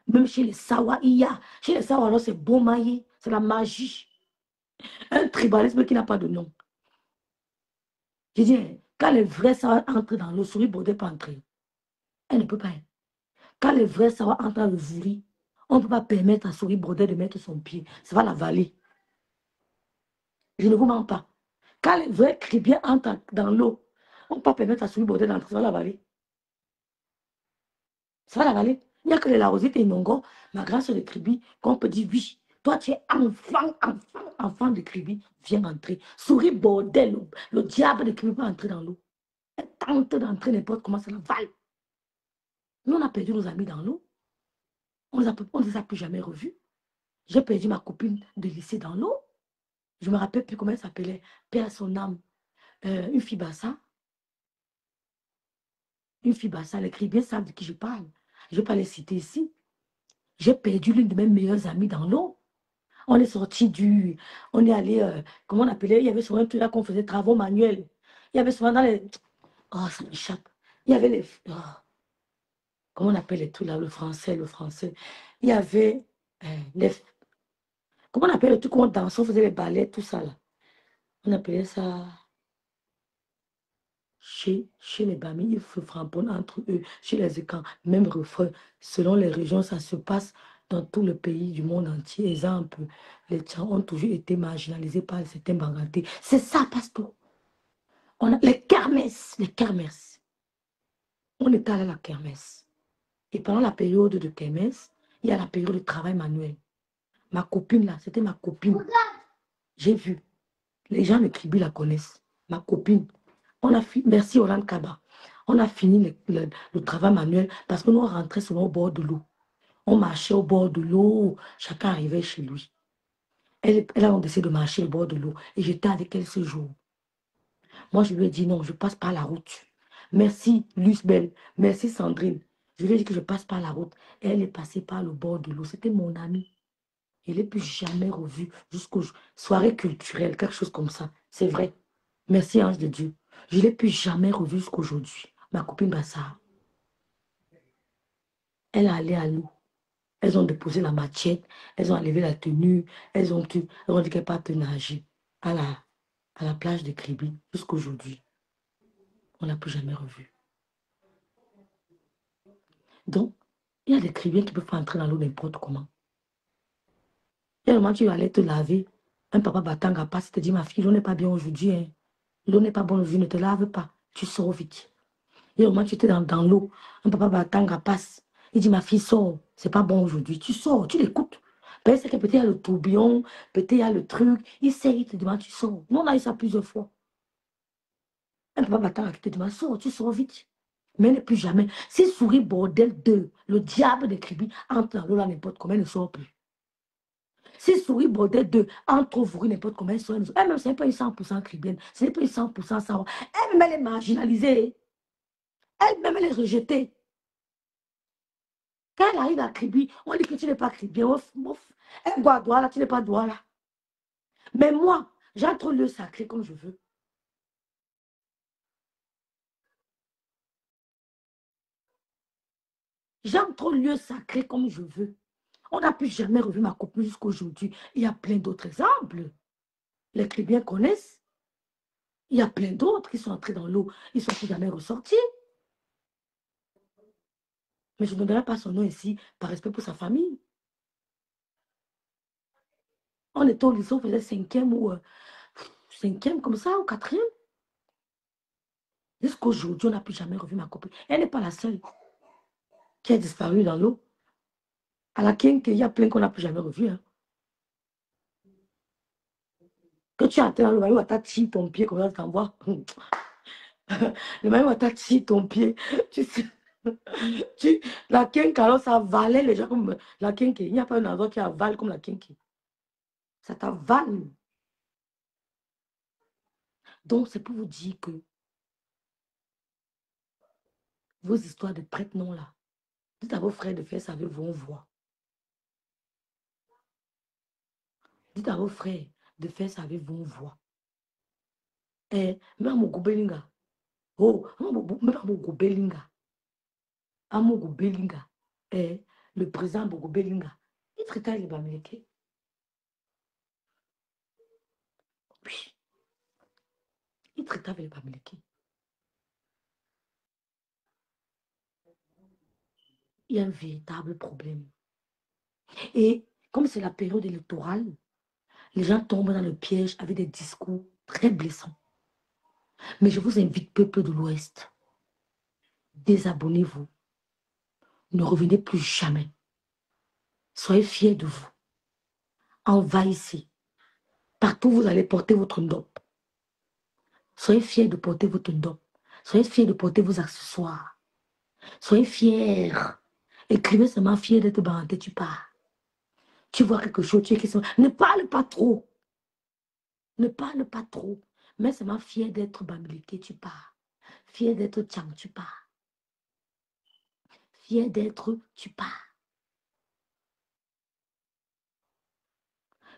Même chez les Sawa, il y a. Chez les Sawa, c'est bon maillé. C'est la magie. Un tribalisme qui n'a pas de nom. Je dis, quand les vrais Sawa entrent dans l'eau, souris Baudet peut entrer. Elle ne peut pas. Quand les vrais Sawa entrent dans le Vouri, on ne peut pas permettre à souris Baudet de mettre son pied. Ça va la valer. Je ne vous mens pas. Quand les vrais Kribiens entrent dans l'eau, on ne peut pas permettre à souris Baudet d'entrer. Ça va la valer. Ça va la valer. Il n'y a que les Larosites et Nongo, ma grande soeur de Kribi, qu'on peut dire oui. Toi, tu es enfant de Kribi, viens entrer. Souris bordel, le diable de Kribi peut entrer dans l'eau. Elle tente d'entrer n'importe comment, ça la vale. Nous, on a perdu nos amis dans l'eau. On ne les a plus jamais revus. J'ai perdu ma copine de lycée dans l'eau. Je ne me rappelle plus comment elle s'appelait. Paix à son âme. Une fille bassa. Une fille bassa, les Kribiens savent de qui je parle. Je ne vais pas les citer ici. J'ai perdu l'une de mes meilleures amies dans l'eau. On est sorti on est allé, comment on appelait? Il y avait souvent un truc là qu'on faisait travaux manuels. Il y avait souvent dans les... Oh, ça m'échappe. Il y avait les... Oh, comment on appelle les trucs là? Le français. Il y avait les... Comment on appelle le truc où on dansait, on faisait les ballets, tout ça là? On appelait ça... Chez les Bamis, il faut frapponner entre eux. Chez les Écans, même refrain. Selon les régions, ça se passe dans tout le pays du monde entier. Exemple, les Tchans ont toujours été marginalisés par certains Bangantés. C'est ça, pasteur. On a les kermesses. On est allé à la kermesse. Et pendant la période de kermesse, il y a la période de travail manuel. Ma copine là, c'était ma copine. J'ai vu. Les gens de Kribi la connaissent. Ma copine. Merci Hollande Kaba. On a fini le travail manuel parce que nous on rentrait souvent au bord de l'eau. On marchait au bord de l'eau. Chacun arrivait chez lui. Elle a décidé de marcher au bord de l'eau. Et j'étais avec elle ce jour. Moi, je lui ai dit non, je passe par la route. Merci Lucebelle. Merci Sandrine. Je lui ai dit que je passe par la route. Et elle est passée par le bord de l'eau. C'était mon amie. Je ne l'ai plus jamais revue jusqu'aux soirées culturelles, quelque chose comme ça. C'est vrai. Merci, ange de Dieu. Je ne l'ai plus jamais revue jusqu'aujourd'hui. Ma copine Bassar. Elle est allée à l'eau. Elles ont déposé la machette. Elles ont enlevé la tenue. Elles ont dit qu'elle part nager à la plage de Kribi jusqu'aujourd'hui. On ne l'a plus jamais revue. Donc, il y a des Kribiens qui peuvent entrer dans l'eau n'importe comment. Il y a un moment, tu vas aller te laver. Un papa batanga passe, il te dit, ma fille, l'eau n'est pas bien aujourd'hui. Hein. L'eau n'est pas bonne aujourd'hui, ne te lave pas. Tu sors vite. Il y a un moment, tu étais dans l'eau. Un papa batanga passe. Il dit, ma fille, sors. C'est pas bon aujourd'hui. Tu sors, tu l'écoutes. Peut-être que peut-être il y a le tourbillon, peut-être il y a le truc. Il sait, il te demande, tu sors. Nous, on a eu ça plusieurs fois. Un papa m'attend, qui te demande, sors, tu sors vite. Mais ne plus jamais. Si souris bordel de le diable de Kribi entre dans l'eau là n'importe comment, elle ne sort plus. Si souris bordel de entre ouvrir n'importe comment, elle sort. Elle-même, ce n'est pas une 100% cribienne. Ce n'est pas une 100% ça. Elle-même, elle est marginalisée. Elle-même, elle est rejetée. Quand elle arrive à Kribi, on dit que tu n'es pas cribien. Ouf, ouf. Elle doit droit là, tu n'es pas droit là. Mais moi, j'entre au lieu sacré comme je veux. J'entre au lieu sacré comme je veux. On n'a plus jamais revu ma copine jusqu'à aujourd'hui. Il y a plein d'autres exemples. Les Chrétiens connaissent. Il y a plein d'autres qui sont entrés dans l'eau. Ils ne sont plus jamais ressortis. Mais je ne donnerai pas son nom ici par respect pour sa famille. On était au lycée, on faisait cinquième ou cinquième comme ça, ou quatrième. Jusqu'à aujourd'hui, on n'a plus jamais revu ma copine. Elle n'est pas la seule qui a disparu dans l'eau. À la Kenke, il y a plein qu'on n'a plus jamais revu. Hein. Que tu attends, le maillot à tiré ton pied, comme ça, tu t'envoies. Le maillot à tiré ton pied. Tu sais, la Kenke, alors ça avalait les gens comme la Kenke. Il n'y a pas un endroit qui avale comme la Kenke. Ça t'avale. Donc, c'est pour vous dire que vos histoires de prête-noms là, dites à vos frères de faire ça avec vos voix. Dites à vos frères de faire ça avec vos voix. Eh, même mon gobelinga. Oh, même mon gobelinga. Amogo Belinga. Eh, le président Bogo Belinga. Il traitait les Bamileke. Oui. Il traitait avec les Bamileke. Il y a un véritable problème. Et comme c'est la période électorale, les gens tombent dans le piège avec des discours très blessants. Mais je vous invite, peuple de l'Ouest, désabonnez-vous. Ne revenez plus jamais. Soyez fiers de vous. Envahissez. Partout, vous allez porter votre ndope. Soyez fiers de porter votre ndope. Soyez fiers de porter vos accessoires. Soyez fiers. Écrivez seulement fier d'être banté, tu pars. Tu vois quelque chose, tu es question. Ne parle pas trop. Ne parle pas trop. Mais seulement fier d'être bambliqué, tu pars. Fier d'être tchang, tu pars. Fier d'être, tu pars.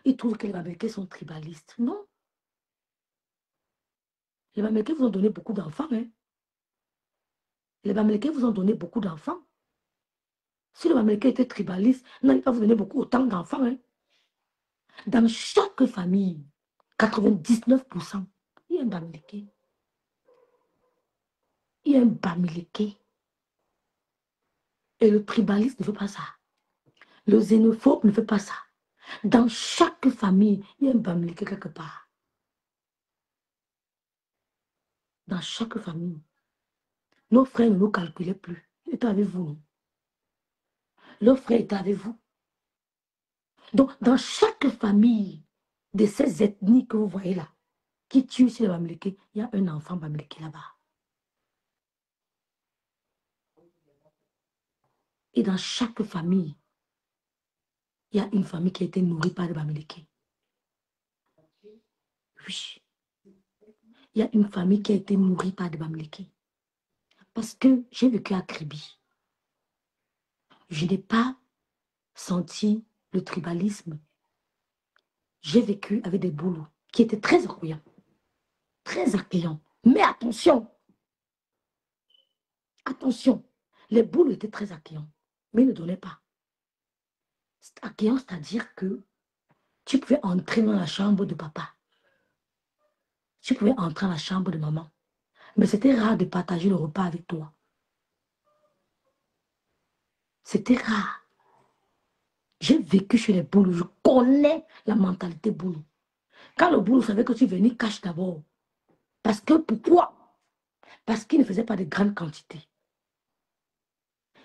Ils trouvent que les bambliqués sont tribalistes. Non. Les bambliqués vous ont donné beaucoup d'enfants. Hein. Les bambliqués vous ont donné beaucoup d'enfants. Si le bambliqué était tribaliste, il n'allait pas vous donner beaucoup autant d'enfants. Hein. Dans chaque famille, 99%, il y a un bambliqué. Il y a un bamiliqué. Et le tribaliste ne veut pas ça. Le xénophobe ne veut pas ça. Dans chaque famille, il y a un bamiliqué quelque part. Dans chaque famille. Nos frères ne nous calculaient plus. Ils étaient avec vous. Non? Leurs frères étaient avec vous. Donc, dans chaque famille de ces ethnies que vous voyez là, qui tuent sur les bamiliqués, il y a un enfant bamiliqué là-bas. Et dans chaque famille, il y a une famille qui a été nourrie par les bamiliqués. Oui. Il y a une famille qui a été nourrie par des bamiliqués. Parce que j'ai vécu à Kribi. Je n'ai pas senti le tribalisme. J'ai vécu avec des boulots qui étaient très accueillants. Très accueillants. Mais attention. Attention. Les boulots étaient très accueillants. Mais ils ne donnaient pas. Accueillant, c'est-à-dire que tu pouvais entrer dans la chambre de papa. Tu pouvais entrer dans la chambre de maman. Mais c'était rare de partager le repas avec toi. C'était rare. J'ai vécu chez les boulots. Je connais la mentalité boulot. Quand le boulot savait que tu venais, cache d'abord. Parce que pourquoi? Parce qu'il ne faisait pas de grandes quantités.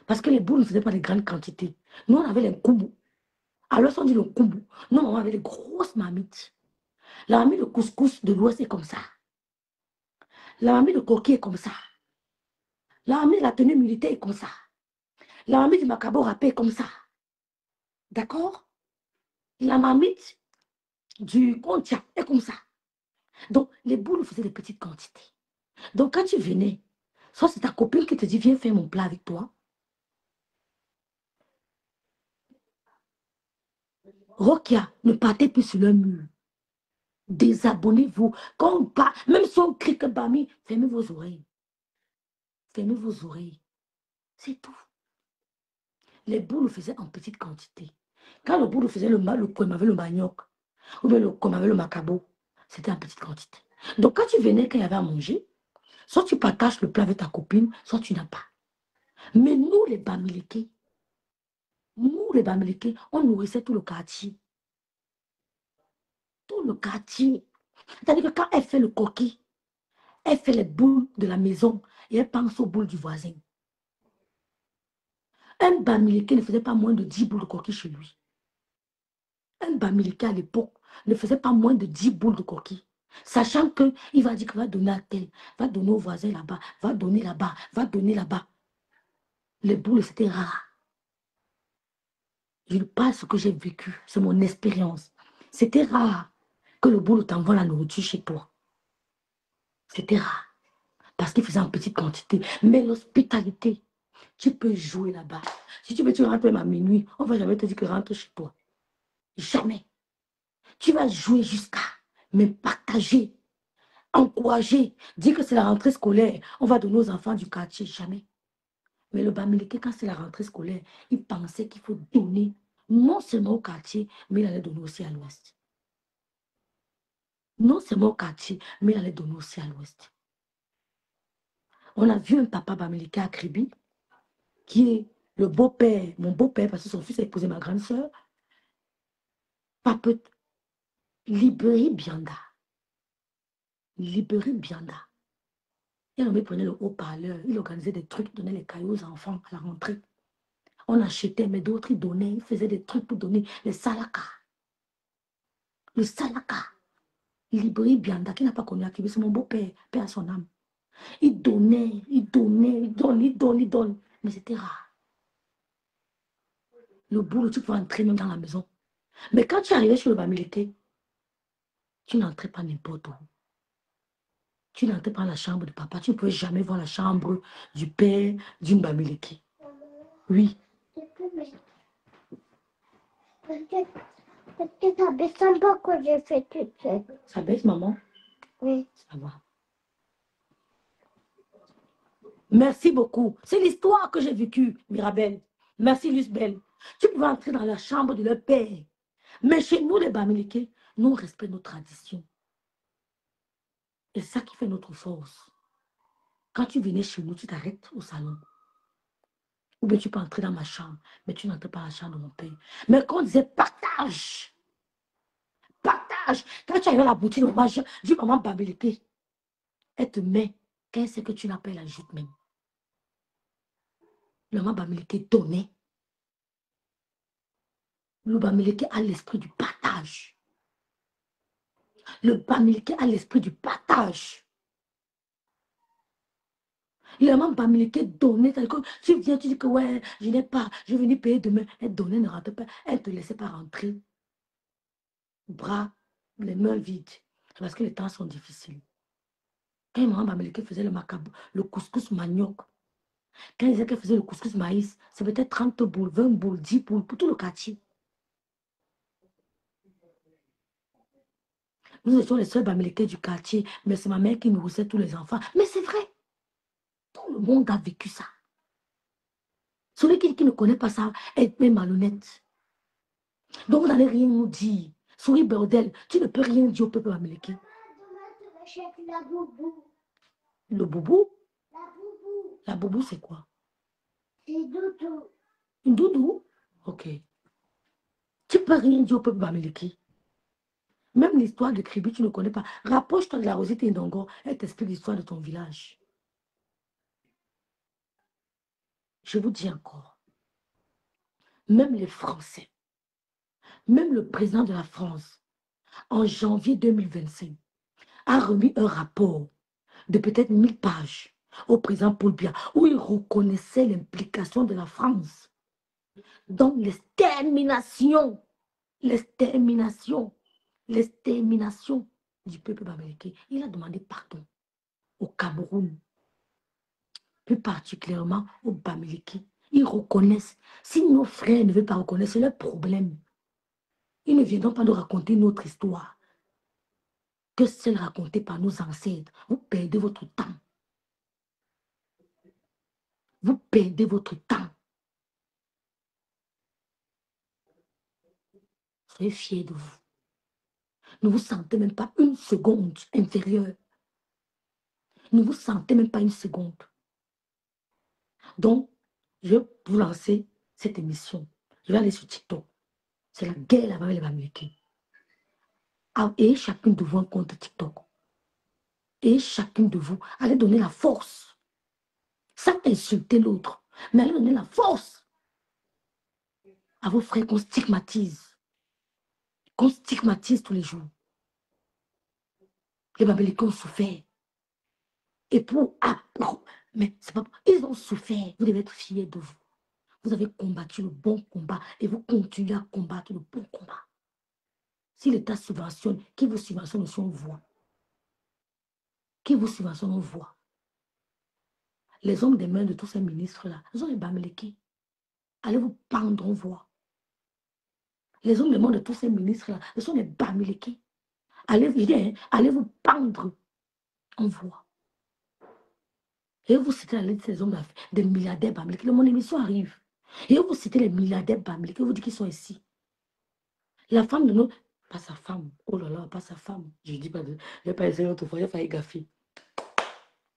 Parce que les boules ne faisaient pas de grandes quantités. Nous, on avait les koubou. Alors, on dit le kumbu. Nous, maman avait des grosses marmites. La marmite de couscous de l'Ouest est comme ça. La marmite de coquille est comme ça. La marmite de la tenue militaire est comme ça. La marmite du macabo râpé est comme ça. D'accord? La marmite du contia est comme ça. Donc, les boules faisaient des petites quantités. Donc, quand tu venais, soit c'est ta copine qui te dit, viens faire mon plat avec toi. Rokia, ne partez plus sur le mur. Désabonnez-vous. Quand on parle, même si on crie que Bami, fermez vos oreilles. Fermez vos oreilles. C'est tout. Les boules faisaient en petite quantité. Quand le boule faisait comme avec le manioc, ou bien comme avec le macabo, c'était en petite quantité. Donc, quand tu venais, quand il y avait à manger, soit tu partages le plat avec ta copine, soit tu n'as pas. Mais nous, les Bamilékés, on nourrissait tout le quartier. Tout le quartier. C'est-à-dire que quand elle fait le coquille, elle fait les boules de la maison et elle pense aux boules du voisin. Un Bamiléké ne faisait pas moins de 10 boules de coquille chez lui. Un Bamiléké à l'époque ne faisait pas moins de 10 boules de coquille. Sachant qu'il va dire qu'il va donner à tel, va donner au voisin là-bas, va donner là-bas, va donner là-bas. Les boules, c'était rare. Je ne parle ce que j'ai vécu, c'est mon expérience. C'était rare que le boulot t'envoie la nourriture chez toi. C'était rare. Parce qu'il faisait en petite quantité. Mais l'hospitalité, tu peux jouer là-bas. Si tu veux, tu rentres même à minuit, on ne va jamais te dire que rentre chez toi. Jamais. Tu vas jouer jusqu'à, mais partager, encourager, dire que c'est la rentrée scolaire. On va donner aux enfants du quartier. Jamais. Mais le Bamileke, quand c'est la rentrée scolaire, il pensait qu'il faut donner non seulement au quartier, mais il allait donner aussi à l'ouest. Non seulement au quartier, mais il allait donner aussi à l'ouest. On a vu un papa Bamileke à Kribi, qui est le beau-père, mon beau-père, parce que son fils a épousé ma grande sœur, Papa Libéry Bianda. Libéry Bianda. Il me prenait le haut-parleur, il organisait des trucs, donnait les cailloux aux enfants à la rentrée. On achetait, mais d'autres, ils donnaient, ils faisaient des trucs pour donner les salaka. Le salaka. Libéry Bianda, qui n'a pas connu Akibi, c'est mon beau-père, père à son âme. Il donnait, il donnait, il donne, il donne, il donne. Mais c'était rare. Le boulot, tu pouvais entrer même dans la maison. Mais quand tu arrivais sur le Bamileke, tu n'entrais pas n'importe où. Tu n'entrais pas dans la chambre de papa. Tu ne pouvais jamais voir la chambre du père d'une Bamileke. Oui. Parce que ça baisse un peu quand j'ai fait toute seule. Ça baisse, maman? Oui. Ça va. Merci beaucoup. C'est l'histoire que j'ai vécue, Mirabel. Merci, Lucebelle. Tu pouvais entrer dans la chambre de leur père. Mais chez nous, les Bamileke, nous, on respecte nos traditions. Et c'est ça qui fait notre force. Quand tu venais chez nous, tu t'arrêtes au salon. Ou bien tu peux entrer dans ma chambre, mais tu n'entres pas dans la chambre de mon père. Mais quand on disait partage, partage. Quand tu arrives à la boutique, je dis maman Bamileke, elle te met. Qu'est-ce que tu n'appelles la joute même? Le maman Bamileke donnait. Le Bamileke a l'esprit du partage. Le Bamileke a l'esprit du partage. Le maman Bamileke donnait. Tu viens, tu dis que ouais, je n'ai pas, je vais venir payer demain. Elle donnait, ne rentre pas. Elle ne te laissait pas rentrer. Bras, les mains vides. Parce que les temps sont difficiles. Quand maman Bamileke faisait le macabre, le couscous manioc, quand ils disaient qu'elle faisait le couscous maïs, c'est peut-être 30 boules, 20 boules, 10 boules pour tout le quartier. Nous étions les seuls Bamileke du quartier, mais c'est ma mère qui nourrissait tous les enfants. Mais c'est vrai, tout le monde a vécu ça. Celui qui ne connaît pas ça est même malhonnête. Donc vous n'allez rien nous dire. Souris bordel, tu ne peux rien dire au peuple Bamileke. La boubou. Le boubou? La boubou. La boubou, c'est quoi? C'est doudou. Une doudou? Ok. Tu ne peux rien dire au peuple Bamileke. Même l'histoire de Kribi, tu ne connais pas. Rapproche-toi de la Rosette Ndongo, elle t'explique l'histoire de ton village. Je vous dis encore, même les Français, Même le président de la France, en janvier 2025, a remis un rapport de peut-être 1000 pages au président Paul Biya, où il reconnaissait l'implication de la France dans l'extermination du peuple bamileke. Il a demandé pardon au Cameroun, plus particulièrement au Bamileke. Ils reconnaissent. Si nos frères ne veulent pas reconnaître, c'est leur problème. Ils ne viendront pas nous raconter notre histoire que celle racontée par nos ancêtres. Vous perdez votre temps. Vous perdez votre temps. Soyez fiers de vous. Ne vous sentez même pas une seconde inférieur. Ne vous sentez même pas une seconde. Donc, je vais vous lancer cette émission. Je vais aller sur TikTok. C'est la guerre là-bas avec les Bamileke. Et chacune de vous un compte TikTok. Et chacune de vous, allez donner la force. Sans insulter l'autre. Mais allez donner la force à vos frères qu'on stigmatise. Qu'on stigmatise tous les jours. Les Bamileke ont souffert. Et mais c'est pas... Ils ont souffert. Vous devez être fiers de vous. Vous avez combattu le bon combat et vous continuez à combattre le bon combat. Si l'État subventionne, qui vous subventionne aussi, on voit. Qui vous subventionne, on voit. Les hommes des mains de tous ces ministres-là, ils ont les Bamileke. Allez vous pendre, on voit. Les hommes des mains de tous ces ministres-là, ce sont les Bamileke. Allez vous pendre, on voit. Et vous citez la liste des hommes des milliardaires Bamileke. Mon émission arrive. Et vous citez les milliardaires Bamileke, vous dites qu'ils sont ici. La femme de nous, pas sa femme. Oh là là, pas sa femme. Je ne dis pas, je ne vais pas essayer une autre fois, il a failli gaffer.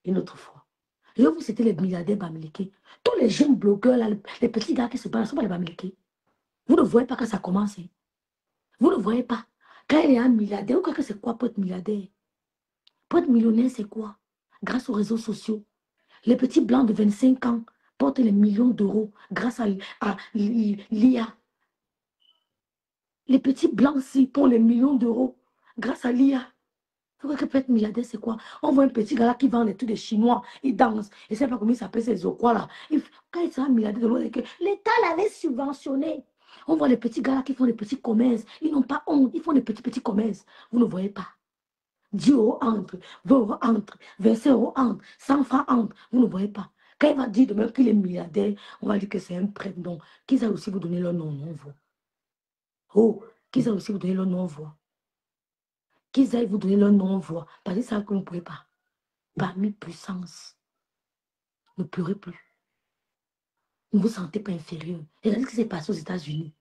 Une autre fois. Je vous citer les milliardaires Bamileke. Tous les jeunes blogueurs, là, les petits gars qui se parlent, ne sont pas les Bamileke. Vous ne voyez pas quand ça commence. Hein? Vous ne voyez pas. Quand il y a un milliardaire, vous croyez que c'est quoi pour être milliardaire? Pour être millionnaire, c'est quoi? Grâce aux réseaux sociaux. Les petits blancs de 25 ans portent les millions d'euros grâce à l'IA. Les petits blancs aussi portent les millions d'euros grâce à l'IA. Vous croyez que peut être milliardaire, c'est quoi? On voit un petit gars là qui vend les trucs des Chinois, il danse. Et c'est pas comment il s'appelle ces quoi là. Quand il sera milliardaire, de l'autre, que l'État l'avait subventionné. On voit les petits gars là qui font des petits commerces. Ils n'ont pas honte, ils font des petits commerces. Vous ne voyez pas. 10 euros entre, 20 euros entre, 25 euros entre, 100 francs entre. Vous ne voyez pas. Quand il va dire de même qu'il est milliardaire, on va dire que c'est un prêtre. Donc, qu'ils aillent aussi vous donner leur nom, on voit. Oh, qu'ils aillent aussi vous donner leur nom, on voit. Qu'ils aillent vous donner leur nom, on voit. Parce que ça que vous ne pouvez pas. Parmi puissance. Ne pleurez plus. Ne vous sentez pas inférieur. Regardez ce qui s'est passé aux États-Unis.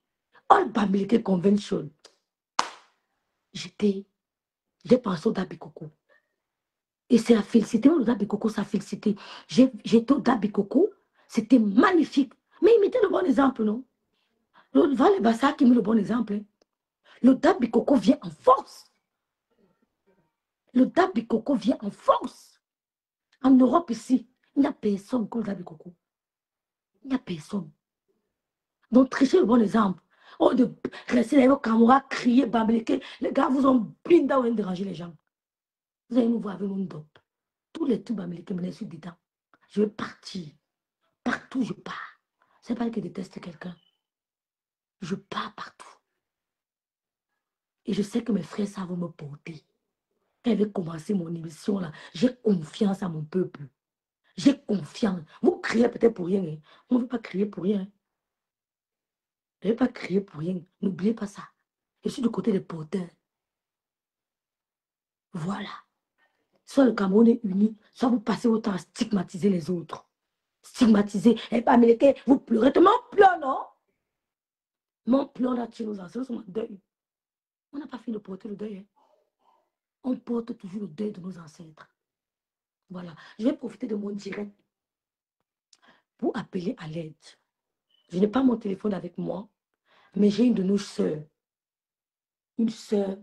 All Bamileke Convention. J'ai pensé au Dabi Coco. Et c'est la félicité. Le Dabi Coco, ça a félicité. J'étais au Dabi Coco. C'était magnifique. Mais il mettait le bon exemple, non? Le Val Bassa qui met le bon exemple. Hein. Le Dabi Coco vient en force. Le Dabi Coco vient en force. En Europe ici, il n'y a personne comme le Dabi Coco. Il n'y a personne. Donc, trichez le bon exemple. Oh, de rester derrière vos caméras, crier, bambliquer. Les gars vous ont blindé ou déranger les gens. Vous allez nous voir avec une dope. Tous les trucs bambliqués, je suis dedans. Je vais partir. Partout, je pars. C'est pas que je déteste quelqu'un. Je pars partout. Et je sais que mes frères savent me porter. Quand je vais commencer mon émission, là, j'ai confiance à mon peuple. J'ai confiance. Vous criez peut-être pour rien. Hein. On ne veut pas crier pour rien. Je ne vais pas crier pour rien. N'oubliez pas ça. Je suis du côté des porteurs. Voilà. Soit le Cameroun est uni, soit vous passez votre temps à stigmatiser les autres. Stigmatiser. Et pas américain, vous pleurez. Tout le monde pleure, non? Mon pleur là, chez nos ancêtres, c'est mon deuil. On n'a pas fini de porter le deuil. Hein. On porte toujours le deuil de nos ancêtres. Voilà. Je vais profiter de mon direct pour appeler à l'aide. Je n'ai pas mon téléphone avec moi, mais j'ai une de nos sœurs. Une sœur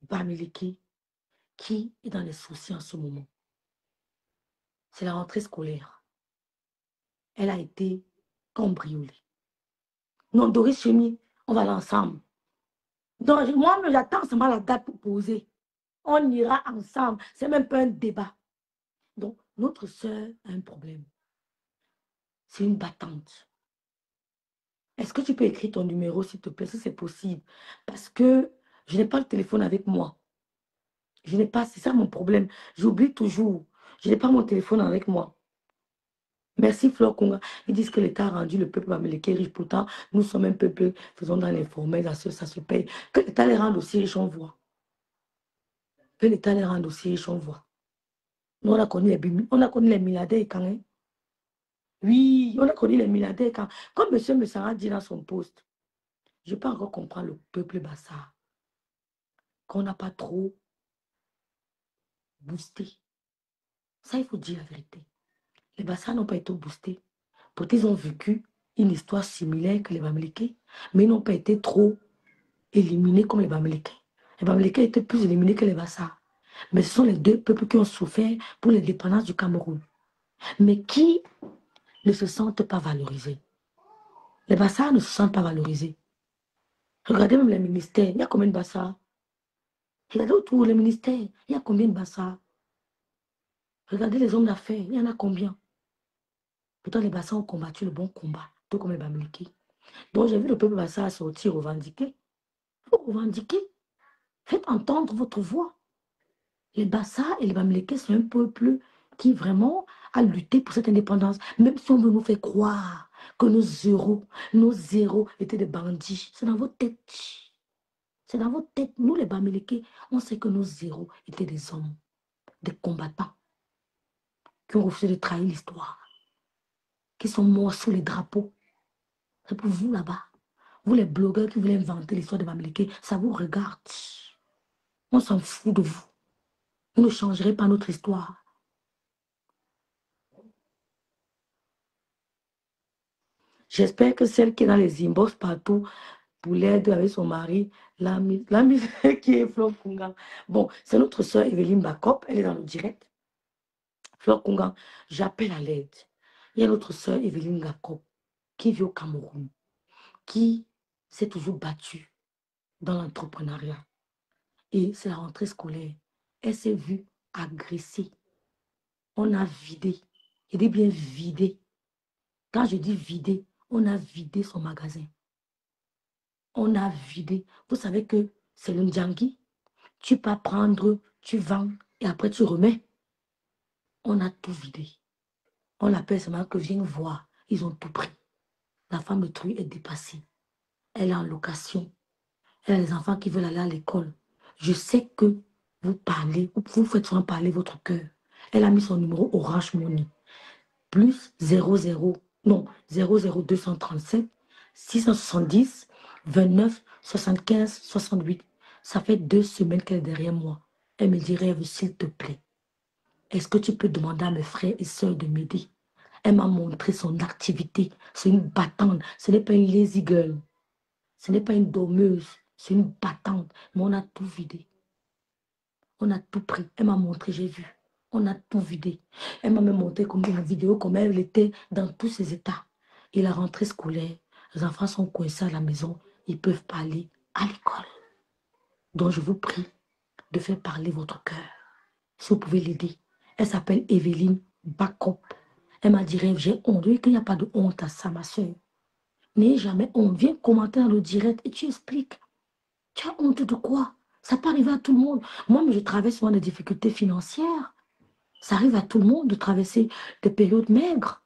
Bamileke qui est dans les soucis en ce moment. C'est la rentrée scolaire. Elle a été cambriolée. Non, Doris Chemi, on va aller ensemble. Donc, moi, j'attends seulement la date pour poser. On ira ensemble. C'est même pas un débat. Donc, notre soeur a un problème. C'est une battante. Est-ce que tu peux écrire ton numéro, s'il te plaît, si c'est possible? Parce que je n'ai pas le téléphone avec moi. Je n'ai pas, c'est ça mon problème. J'oublie toujours. Je n'ai pas mon téléphone avec moi. Merci Flore Kunga. Ils disent que l'État a rendu le peuple américain riche. Pourtant, nous sommes un peuple, faisons dans l'informel, ça se paye. Que l'État les rende aussi riches, on voit. Que l'État les rende aussi riches, on voit. Nous, on a connu les milliardaires quand même. Oui, on a connu les milliardaires quand. Comme M. Messara dit dans son poste, je peux encore comprendre le peuple Bassa, qu'on n'a pas trop boosté. Ça, il faut dire la vérité. Les Bassa n'ont pas été boostés. Peut-être ils ont vécu une histoire similaire que les Bamileke, mais ils n'ont pas été trop éliminés comme les Bamileke. Les Bamileke étaient plus éliminés que les Bassa. Mais ce sont les deux peuples qui ont souffert pour l'indépendance du Cameroun. Mais qui ne se sentent pas valorisés. Les Bassa ne se sentent pas valorisés. Regardez même les ministères. Il y a combien de Bassa? Regardez autour les ministères. Il y a combien de Bassa? Regardez les hommes d'affaires. Il y en a combien? Pourtant, les Bassa ont combattu le bon combat, tout comme les Bamileke. Donc, j'ai vu le peuple Bassa sortir revendiquer. Il faut revendiquer. Faites entendre votre voix. Les Bassa et les Bamileke, c'est un peuple qui vraiment a lutté pour cette indépendance. Même si on veut nous faire croire que nos zéros étaient des bandits. C'est dans votre tête. C'est dans votre tête. Nous, les Bamileke, on sait que nos zéros étaient des hommes, des combattants qui ont refusé de trahir l'histoire, qui sont morts sous les drapeaux. C'est pour vous là-bas. Vous, les blogueurs qui voulaient inventer l'histoire de Bamileke, ça vous regarde. On s'en fout de vous. Vous ne changerez pas notre histoire. J'espère que celle qui est dans les inbox partout pour l'aide avec son mari, la qui est Flore Kunga. Bon, c'est notre soeur Evelyne Bakop, elle est dans le direct. Flore Kunga, j'appelle à l'aide. Il y a notre soeur Evelyne Bakop qui vit au Cameroun, qui s'est toujours battue dans l'entrepreneuriat. Et c'est la rentrée scolaire. Elle s'est vue agressée. On a vidé. Il est bien vidé. Quand je dis vidé, on a vidé son magasin. On a vidé. Vous savez que c'est le Ndjangi. Tu peux prendre, tu vends et après tu remets. On a tout vidé. On l'appelle seulement que viens voir. Ils ont tout pris. La femme de truie est dépassée. Elle est en location. Elle a les enfants qui veulent aller à l'école. Je sais que vous parlez, vous faites souvent parler votre cœur. Elle a mis son numéro Orange Money. Plus 00, non, 00237 670 29 75 68. Ça fait 2 semaines qu'elle est derrière moi. Elle me dit, Rêve, s'il te plaît, est-ce que tu peux demander à mes frères et sœurs de m'aider? Elle m'a montré son activité. C'est une battante. Ce n'est pas une lazy girl. Ce n'est pas une dormeuse. C'est une battante. Mais on a tout vidé. On a tout pris. Elle m'a montré, j'ai vu. On a tout vidé. Elle m'a même montré comme une vidéo, comment elle était dans tous ses états. Et la rentrée scolaire, les enfants sont coincés à la maison. Ils peuvent pas aller à l'école. Donc je vous prie de faire parler votre cœur. Si vous pouvez l'aider. Elle s'appelle Evelyne Bakop. Elle m'a dit, Rêve, j'ai honte. Oui, qu'il n'y a pas de honte à ça, ma soeur. N'ayez jamais honte. Viens commenter dans le direct et tu expliques. Tu as honte de quoi? Ça peut arriver à tout le monde. Moi, je traverse souvent des difficultés financières. Ça arrive à tout le monde de traverser des périodes maigres.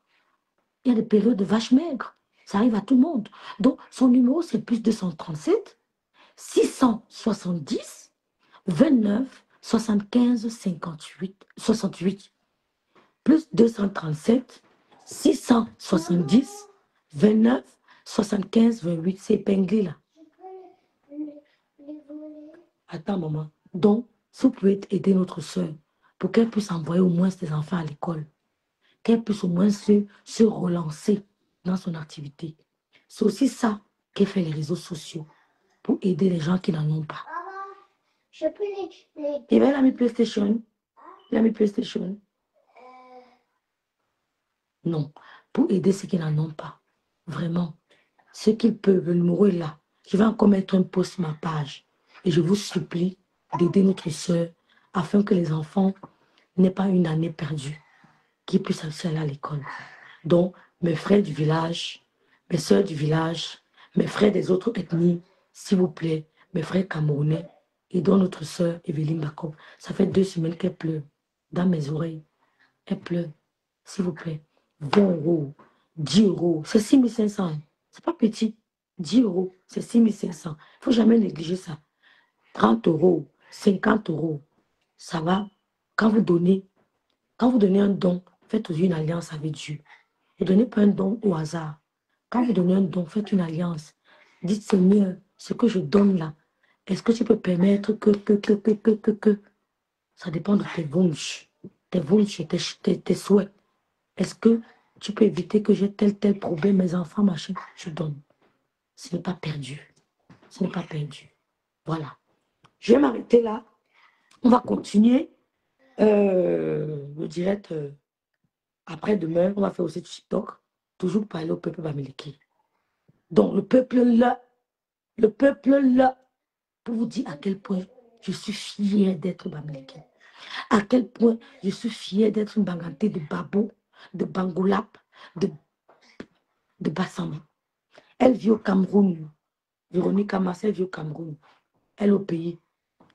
Il y a des périodes de vaches maigres. Ça arrive à tout le monde. Donc, son numéro, c'est plus 237 670 29 75 58 68. Plus 237 670 29 75 28. C'est épinglé là. Attends, maman. Donc, si vous pouvez aider notre soeur pour qu'elle puisse envoyer au moins ses enfants à l'école, qu'elle puisse au moins se relancer dans son activité. C'est aussi ça qu'est fait les réseaux sociaux pour aider les gens qui n'en ont pas. Je peux les... Et bien, elle a mis PlayStation. Il a mis PlayStation. Non, pour aider ceux qui n'en ont pas. Vraiment. Ceux qui peuvent, le numéro est là. Je vais encore mettre un post sur ma page. Et je vous supplie d'aider notre soeur afin que les enfants n'aient pas une année perdue, qu'ils puissent aller à l'école. Donc, mes frères du village, mes soeurs du village, mes frères des autres ethnies, s'il vous plaît, mes frères camerounais, et dont notre soeur Evelyne Bakob. Ça fait 2 semaines qu'elle pleure dans mes oreilles. Elle pleure. S'il vous plaît. 20 euros, 10 euros, c'est 6500. C'est pas petit. 10 euros, c'est 6500. Il ne faut jamais négliger ça. 30 euros, 50 euros, ça va. Quand vous donnez un don, faites aussi une alliance avec Dieu. Ne donnez pas un don au hasard. Quand vous donnez un don, faites une alliance. Dites, Seigneur, ce que je donne là, est-ce que tu peux permettre que. Ça dépend de tes wunsch, tes souhaits. Est-ce que tu peux éviter que j'ai tel problème, mes enfants, machin, je donne. Ce n'est pas perdu. Ce n'est pas perdu. Voilà. Je vais m'arrêter là. On va continuer le direct après-demain. On va faire aussi du TikTok. Toujours pour parler au peuple bamileke. Donc, le peuple là, pour vous dire à quel point je suis fière d'être bamileke. À quel point je suis fière d'être une bangantée de Babo, de Bangolap, de Bassama. Elle vit au Cameroun. Véronique Amas, elle vit au Cameroun. Elle au pays.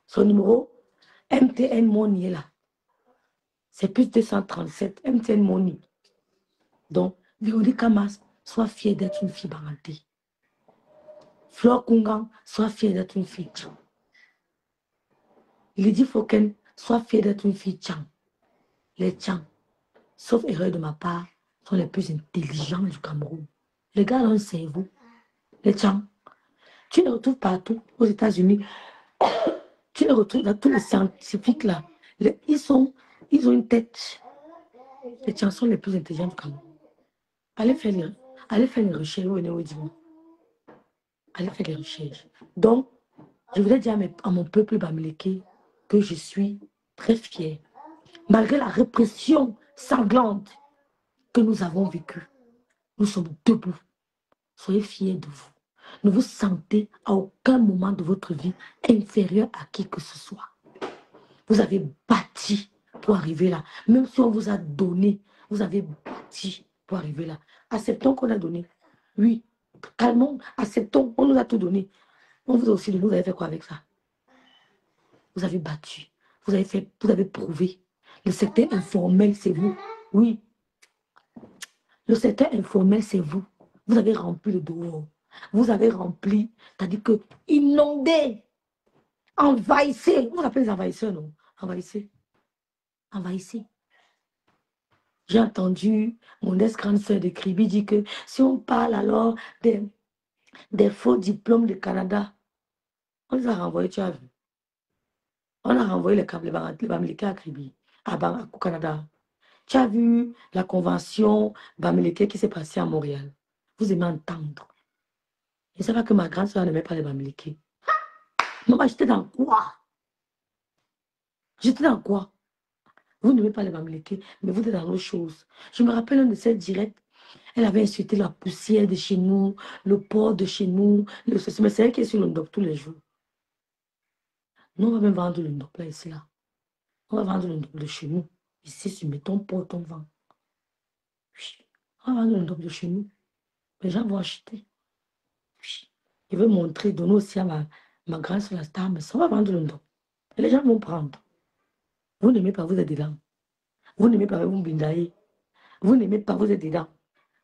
Son numéro, MTN Money est là. C'est plus 237, MTN Money. Donc, Véronique Amas, sois fière d'être une fille bangantée. Flore Kungang, sois fière d'être une fille Tchang. Lydie Foken, sois fière d'être une fille Tchang. Les Tchang, sauf erreur de ma part, sont les plus intelligents du Cameroun. Les gars ont un cerveau. Les Tchang, tu les retrouves partout aux États-Unis. Tu les retrouves dans tous les scientifiques là. Ils ont une tête. Les Tchang sont les plus intelligents du Cameroun. Allez faire les recherches. Allez faire les recherches. Donc, je voudrais dire à mon peuple bamileke que je suis très fière. Malgré la répression sanglante que nous avons vécue, nous sommes debout. Soyez fiers de vous. Ne vous sentez à aucun moment de votre vie inférieur à qui que ce soit. Vous avez bâti pour arriver là. Même si on vous a donné, vous avez bâti pour arriver là. Acceptons qu'on a donné. Oui, calmons, acceptons, on nous a tout donné. On vous a aussi donné, vous avez fait quoi avec ça? Vous avez battu, vous avez prouvé. Le secteur informel, c'est vous. Oui. Le secteur informel, c'est vous. Vous avez rempli le dehors. Vous avez rempli, c'est-à-dire que inondé, envahissez. Vous appelez les envahisseurs, non? Envahissez. Envahissez. J'ai entendu mon ex-grande soeur de Kribi dire que si on parle alors des faux diplômes du Canada, on les a renvoyés, tu as vu. On a renvoyé les Bamileke à Kribi, au Canada. Tu as vu la convention Bamileke qui s'est passée à Montréal. Vous aimez entendre. Je ne sais pas que ma grande soeur n'aimait pas les Bamileke. Maman, j'étais dans quoi? J'étais dans quoi? Vous n'aimez pas les Bamileke, mais vous êtes dans autre chose. Je me rappelle un de ces directs. Elle avait insulté la poussière de chez nous, le port de chez nous, mais c'est elle qui est sur le doc tous les jours. Nous, on va même vendre le doc là, ici, là. On va vendre le doc de chez nous. Ici, sur ton port, on vend. Oui. On va vendre le doc de chez nous. Les gens vont acheter. Oui. Je veux montrer, donner aussi à ma grande sur la star, mais ça, on va vendre le doc. Et les gens vont prendre. Vous n'aimez pas, vous êtes dedans. Vous n'aimez pas, vous bindaillez. Vous n'aimez pas, vous êtes dedans.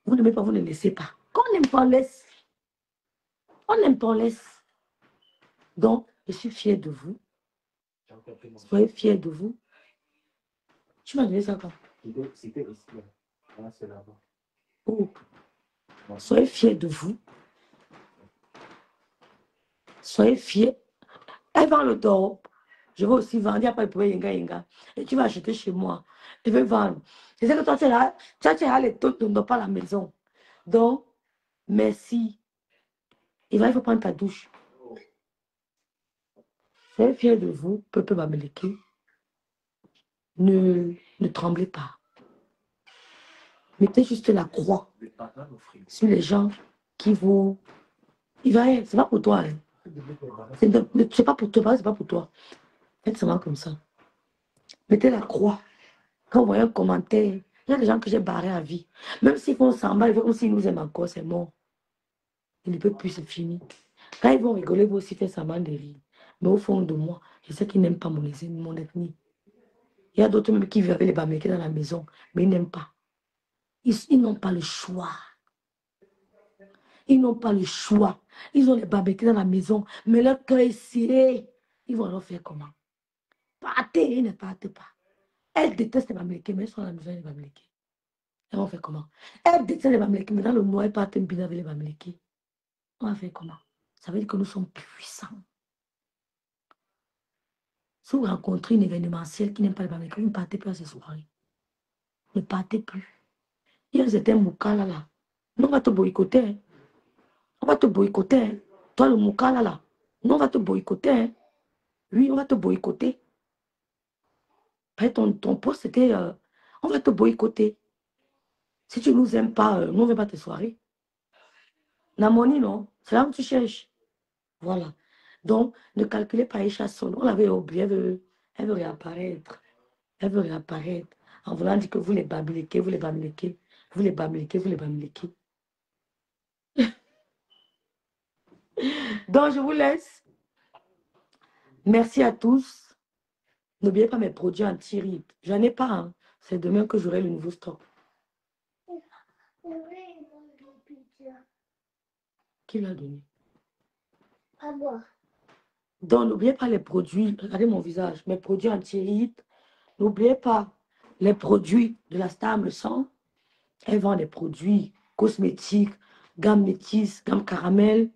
Vous n'aimez pas, vous ne laissez pas. Quand on n'aime pas, on laisse. On n'aime pas, on laisse. Donc, je suis fière de vous. Soyez fiers de vous. Tu m'as donné ça quand? C'était ici. Là, c'est là-bas. Oh. Soyez fiers de vous. Soyez fiers. Elle vend le taureau. Je vais aussi vendre. Il n'y a pas de problème, yenga. Et tu vas acheter chez moi. Je vais vendre. C'est ça que toi, tu as les taux, tu n'as pas la maison. Donc, merci. Il faut prendre ta douche. Soyez fiers de vous, peuple bamileke. Ne tremblez pas. Mettez juste la croix sur les gens qui vous Il va être, c'est pas pour toi. Hein. C'est pas pour toi, c'est pas pour toi. Faites seulement comme ça. Mettez la croix. Quand vous voyez un commentaire, il y a des gens que j'ai barrés à vie. Même s'ils font semblant, ils font comme s'ils nous aiment encore, c'est mort. Il ne peut plus, c'est fini. Quand ils vont rigoler, ils vont aussi faire semblant de rire. Mais au fond de moi, je sais qu'ils n'aiment pas mon ethnie. Il y a d'autres même qui vivent avec les Bamileke dans la maison, mais ils n'aiment pas. Ils n'ont pas le choix. Ils n'ont pas le choix. Ils ont les Bamileke dans la maison, mais leur cœur est serré. Ils vont alors faire comment? Partez, ils ne partent pas. Elles détestent les Bamileke, mais elles sont à la maison des Bamileke. Elles vont faire comment? Elles détestent les Bamileke, mais dans le mois, elles partent bien avec les Bamileke. On va faire comment? Ça veut dire que nous sommes puissants. Si vous rencontrez une événementielle qui n'aime pas les Bamileke, vous ne partez plus à ces soirées. Ne partez plus. Il y a certains Moukala là. Nous, on va te boycotter. Hein. On va te boycotter. Hein. Toi, le Moukala là. Nous, on va te boycotter. Hein. Oui, on va te boycotter. Après, ton poste, c'était... on va te boycotter. Si tu ne nous aimes pas, nous, on ne veut pas tes soirées. Namoni, non. C'est là où tu cherches. Voilà. Donc, ne calculez pas Aïcha Son. On l'avait oublié. Elle veut réapparaître. Elle veut réapparaître. En voulant dire que vous les Bamileke, vous les Bamileke, vous les Bamileke, vous les Bamileke. Donc, je vous laisse. Merci à tous. N'oubliez pas mes produits anti-rides. J'en ai pas. Hein. C'est demain que j'aurai le nouveau stock. Qui l'a donné? À moi. Donc, n'oubliez pas les produits. Regardez mon visage. Mes produits anti-rides. N'oubliez pas les produits de la Star Me Sang. Elle vend des produits cosmétiques, gamme métisse, gamme caramel.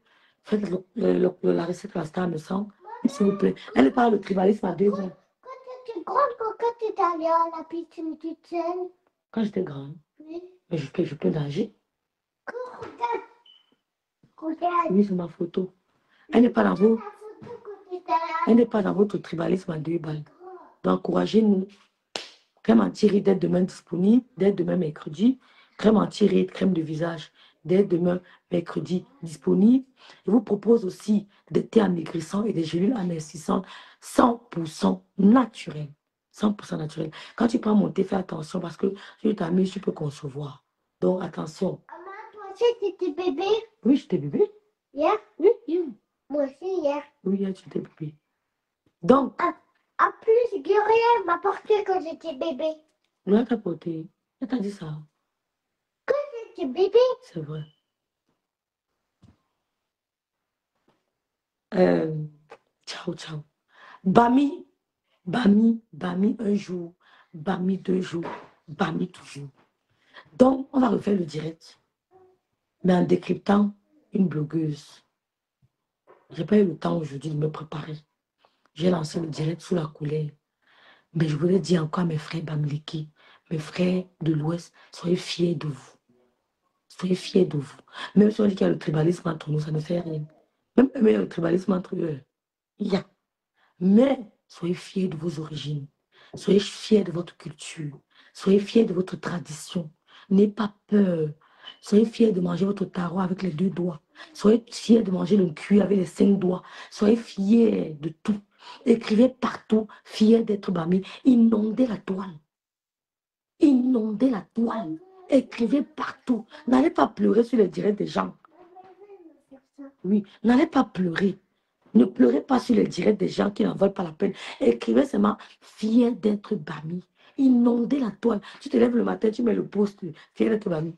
Faites la recette de la Star Me Sang. S'il vous plaît. Elle parle de tribalisme à 2 ans. Quand tu étais grande, quand tu étais allée à la piscine toute seule. Quand j'étais grande. Oui. Mais je peux nager. Regarde. Regarde. Oui, c'est ma photo. Elle n'est pas dans vos... La photo quand tu étais allée. Elle n'est pas dans votre tribalisme à 2 balles. Donc, encouragez-nous. Crème anti-rides dès demain disponible, dès demain mercredi. Crème anti-rides, crème de visage, dès demain mercredi disponible. Je vous propose aussi des thés amaigrissants et des gélules amincissantes 100% naturelles. 100% naturelles. Quand tu prends mon thé, fais attention parce que si tu t'amuses, tu peux concevoir. Donc, attention. Maman, toi aussi, tu étais bébé? Oui, j'étais bébé. Hier? Oui. Moi aussi, hier. Oui, hier, j'étais bébé. Donc, En plus, Gabriel m'a porté quand j'étais bébé. nous t'a porté. Elle t'a dit ça. Quand j'étais bébé? C'est vrai. Ciao, ciao. Bami un jour, Bami 2 jours, Bami toujours. Donc, on va refaire le direct, mais en décryptant une blogueuse. Je n'ai pas eu le temps aujourd'hui de me préparer. J'ai lancé le direct sous la coulée. Mais je voulais dire encore à mes frères Bamileke, mes frères de l'Ouest, soyez fiers de vous. Soyez fiers de vous. Même si on dit qu'il y a le tribalisme entre nous, ça ne fait rien. Même il y a le tribalisme entre eux. Il y a. Mais soyez fiers de vos origines. Soyez fiers de votre culture. Soyez fiers de votre tradition. N'ayez pas peur. Soyez fiers de manger votre taro avec les 2 doigts. Soyez fiers de manger le cuir avec les 5 doigts. Soyez fiers de tout. Écrivez partout, fiers d'être Bami. Inondez la toile. Inondez la toile. Écrivez partout. N'allez pas pleurer sur les directs des gens. Oui, n'allez pas pleurer. Ne pleurez pas sur les directs des gens qui n'en veulent pas la peine. Écrivez seulement fier d'être Bami. Inondez la toile. Tu te lèves le matin, tu mets le post, fier d'être Bami.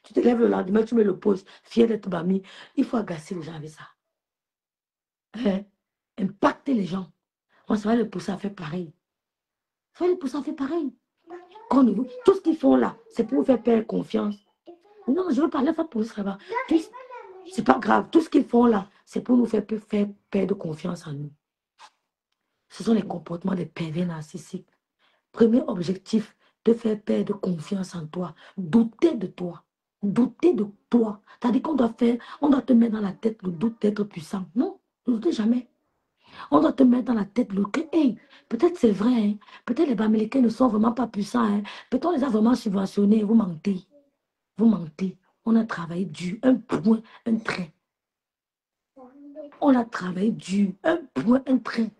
Tu te lèves le lendemain, tu mets le post, fier d'être Bami. Il faut agacer les gens avec ça. Hein? Impacter les gens. On va les pousser à faire pareil. Ça va les pousser à faire pareil. Tout ce qu'ils font là, c'est pour vous faire perdre confiance. Non, je veux parler de pour ça. C'est pas grave. Tout ce qu'ils font là, c'est pour nous faire perdre confiance en nous. Ce sont les comportements des pervers narcissiques. Premier objectif, te faire perdre confiance en toi. Douter de toi. Douter de toi. C'est-à-dire qu'on doit te mettre dans la tête le doute d'être puissant. Non, ne doutez jamais. On doit te mettre dans la tête le que, hey, peut-être c'est vrai, hein, peut-être les Bamileke ne sont vraiment pas puissants, hein, peut-être on les a vraiment subventionnés, vous mentez. Vous mentez. On a travaillé dur, un point, un trait. On a travaillé dur, un point, un trait.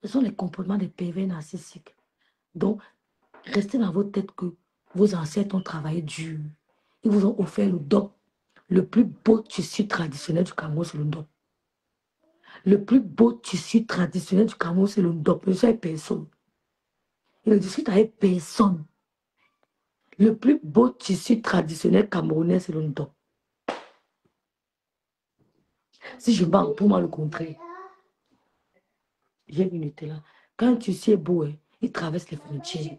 Ce sont les comportements des pervers narcissiques. Donc, restez dans votre tête que vos ancêtres ont travaillé dur. Ils vous ont offert le don. Le plus beau tissu traditionnel du Cameroun, c'est le don. Le plus beau tissu traditionnel du Cameroun, c'est le don. Je ne suis avec personne. Il ne discute avec personne. Le plus beau tissu traditionnel camerounais, c'est le don. Si je mens, pour moi, le contraire. J'ai une Nutella. Quand un tissu est beau, hein, il traverse les frontières.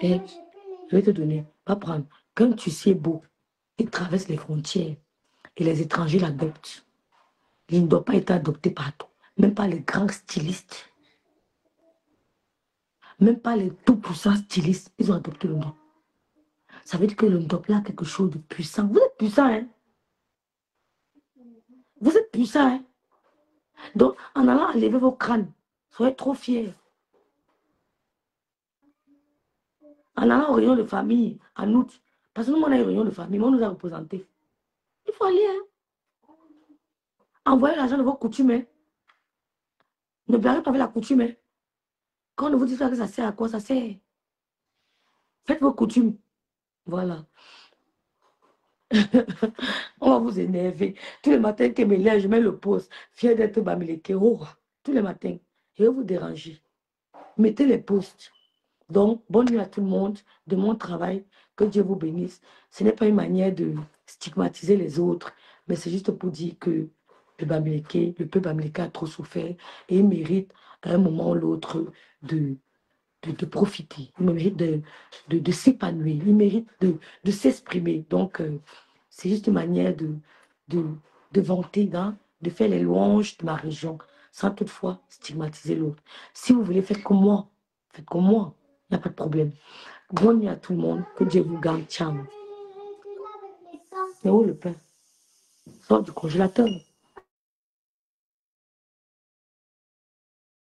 Et je vais te donner, pas prendre. Quand un tissu est beau, il traverse les frontières et les étrangers l'adoptent. Il ne doit pas être adopté partout. Même pas les grands stylistes. Même pas les tout puissants stylistes, ils ont adopté le nom. Ça veut dire que le nom là a quelque chose de puissant. Vous êtes puissant, hein? Vous êtes puissant, hein? Donc, en allant enlever vos crânes, soyez trop fiers. En allant aux réunions de famille, en août, parce que nous, on a une réunion de famille, on nous a représentés. Il faut aller, hein? Envoyez l'argent de vos coutumes, hein? Ne blaguez pas avec la coutume, hein? Quand on vous dit que ça sert à quoi, ça sert. Faites vos coutumes. Voilà. On va vous énerver. Tous les matins que me lève, je mets le poste. Fier d'être Bamileke. Oh, tous les matins. Je vais vous déranger. Mettez les postes. Donc, bonne nuit à tout le monde de mon travail. Que Dieu vous bénisse. Ce n'est pas une manière de stigmatiser les autres, mais c'est juste pour dire que le peuple Bamileke a trop souffert et il mérite à un moment ou l'autre de profiter. Il mérite de s'épanouir. Il mérite de s'exprimer. Donc, c'est juste une manière de, de vanter, hein, de faire les louanges de ma région, sans toutefois stigmatiser l'autre. Si vous voulez faire comme moi, faites comme moi. Il n'y a pas de problème. Bonne nuit à tout le monde. Que Dieu vous garde. Ciao. C'est où le pain? Sors du congélateur.